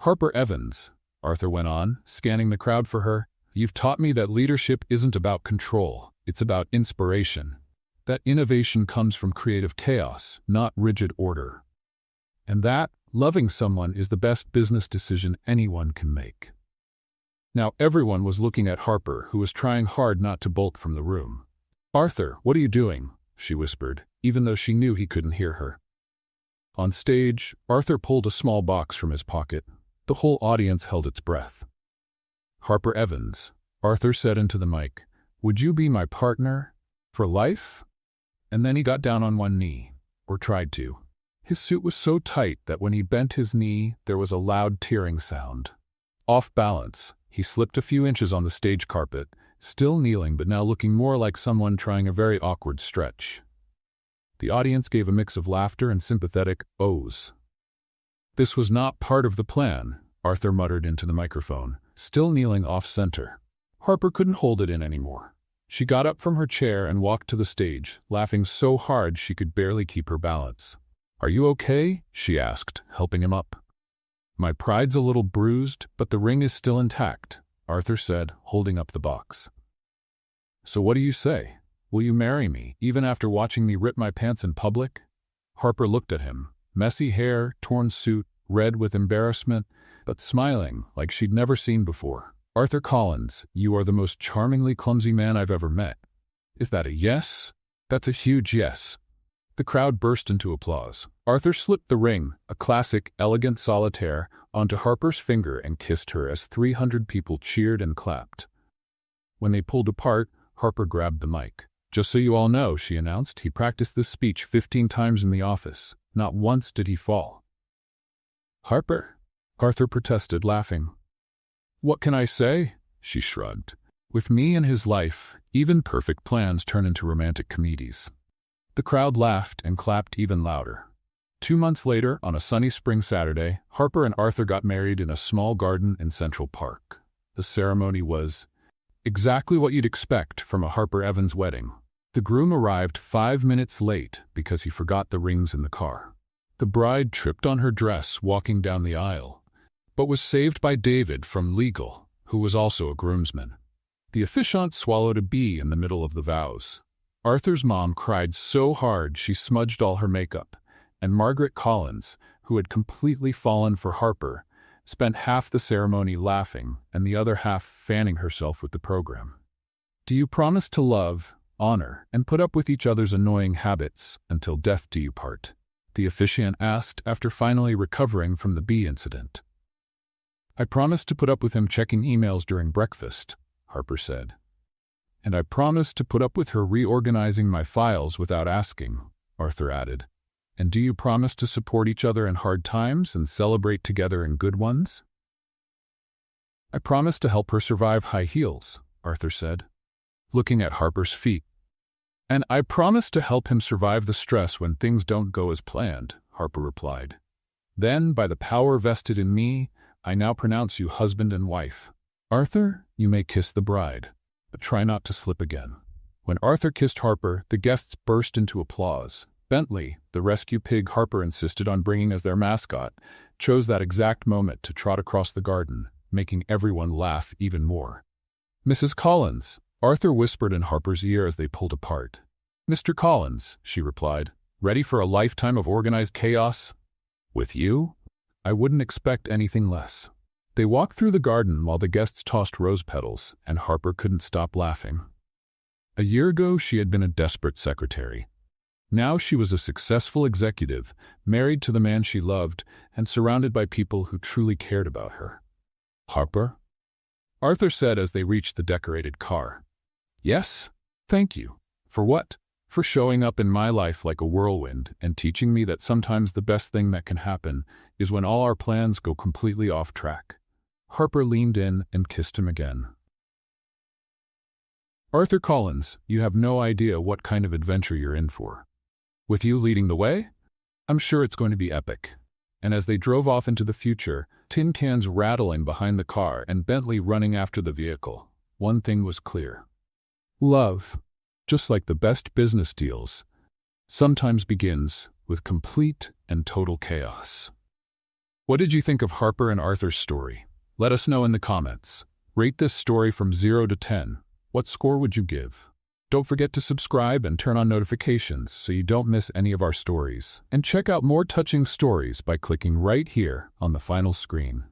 "Harper Evans," Arthur went on, scanning the crowd for her, "you've taught me that leadership isn't about control, it's about inspiration. That innovation comes from creative chaos, not rigid order. And that, loving someone is the best business decision anyone can make." Now everyone was looking at Harper, who was trying hard not to bolt from the room. "Arthur, what are you doing?" she whispered, even though she knew he couldn't hear her. On stage, Arthur pulled a small box from his pocket. The whole audience held its breath. "Harper Evans," Arthur said into the mic, "would you be my partner for life?" And then he got down on one knee, or tried to. His suit was so tight that when he bent his knee, there was a loud tearing sound. Off balance, he slipped a few inches on the stage carpet, still kneeling but now looking more like someone trying a very awkward stretch. The audience gave a mix of laughter and sympathetic ohs. "This was not part of the plan," Arthur muttered into the microphone, still kneeling off-center. Harper couldn't hold it in anymore. She got up from her chair and walked to the stage, laughing so hard she could barely keep her balance. "Are you okay?" she asked, helping him up. "My pride's a little bruised, but the ring is still intact," Arthur said, holding up the box. "So what do you say? Will you marry me, even after watching me rip my pants in public?" Harper looked at him, messy hair, torn suit, red with embarrassment, but smiling like she'd never seen before. "Arthur Collins, you are the most charmingly clumsy man I've ever met." "Is that a yes?" "That's a huge yes." The crowd burst into applause. Arthur slipped the ring, a classic, elegant solitaire, onto Harper's finger and kissed her as 300 people cheered and clapped. When they pulled apart, Harper grabbed the mic. "Just so you all know," she announced, "he practiced this speech 15 times in the office. Not once did he fall." "Harper?" Arthur protested, laughing. "What can I say?" she shrugged. "With me and his life, even perfect plans turn into romantic comedies." The crowd laughed and clapped even louder. 2 months later, on a sunny spring Saturday, Harper and Arthur got married in a small garden in Central Park. The ceremony was exactly what you'd expect from a Harper Evans wedding. The groom arrived 5 minutes late because he forgot the rings in the car. The bride tripped on her dress walking down the aisle, but was saved by David from legal, who was also a groomsman. The officiant swallowed a bee in the middle of the vows. Arthur's mom cried so hard she smudged all her makeup, and Margaret Collins, who had completely fallen for Harper, spent half the ceremony laughing and the other half fanning herself with the program. Do you promise to love, honor, and put up with each other's annoying habits until death do you part? The officiant asked after finally recovering from the bee incident. I promised to put up with him checking emails during breakfast, Harper said. And I promised to put up with her reorganizing my files without asking, Arthur added. And do you promise to support each other in hard times and celebrate together in good ones? I promise to help her survive high heels, Arthur said, looking at Harper's feet. And I promise to help him survive the stress when things don't go as planned, Harper replied. Then, by the power vested in me, I now pronounce you husband and wife. Arthur, you may kiss the bride, but try not to slip again. When Arthur kissed Harper, the guests burst into applause. Bentley, the rescue pig Harper insisted on bringing as their mascot, chose that exact moment to trot across the garden, making everyone laugh even more. Mrs. Collins, Arthur whispered in Harper's ear as they pulled apart. Mr. Collins, she replied, ready for a lifetime of organized chaos? With you? I wouldn't expect anything less. They walked through the garden while the guests tossed rose petals, and Harper couldn't stop laughing. A year ago, she had been a desperate secretary. Now she was a successful executive, married to the man she loved, and surrounded by people who truly cared about her. Harper? Arthur said as they reached the decorated car. Yes, thank you. For what? For showing up in my life like a whirlwind and teaching me that sometimes the best thing that can happen is when all our plans go completely off track. Harper leaned in and kissed him again. Arthur Collins, you have no idea what kind of adventure you're in for. With you leading the way? I'm sure it's going to be epic. And as they drove off into the future, tin cans rattling behind the car and Bentley running after the vehicle, one thing was clear. Love, just like the best business deals, sometimes begins with complete and total chaos. What did you think of Harper and Arthur's story? Let us know in the comments. Rate this story from 0 to 10. What score would you give? Don't forget to subscribe and turn on notifications so you don't miss any of our stories. And check out more touching stories by clicking right here on the final screen.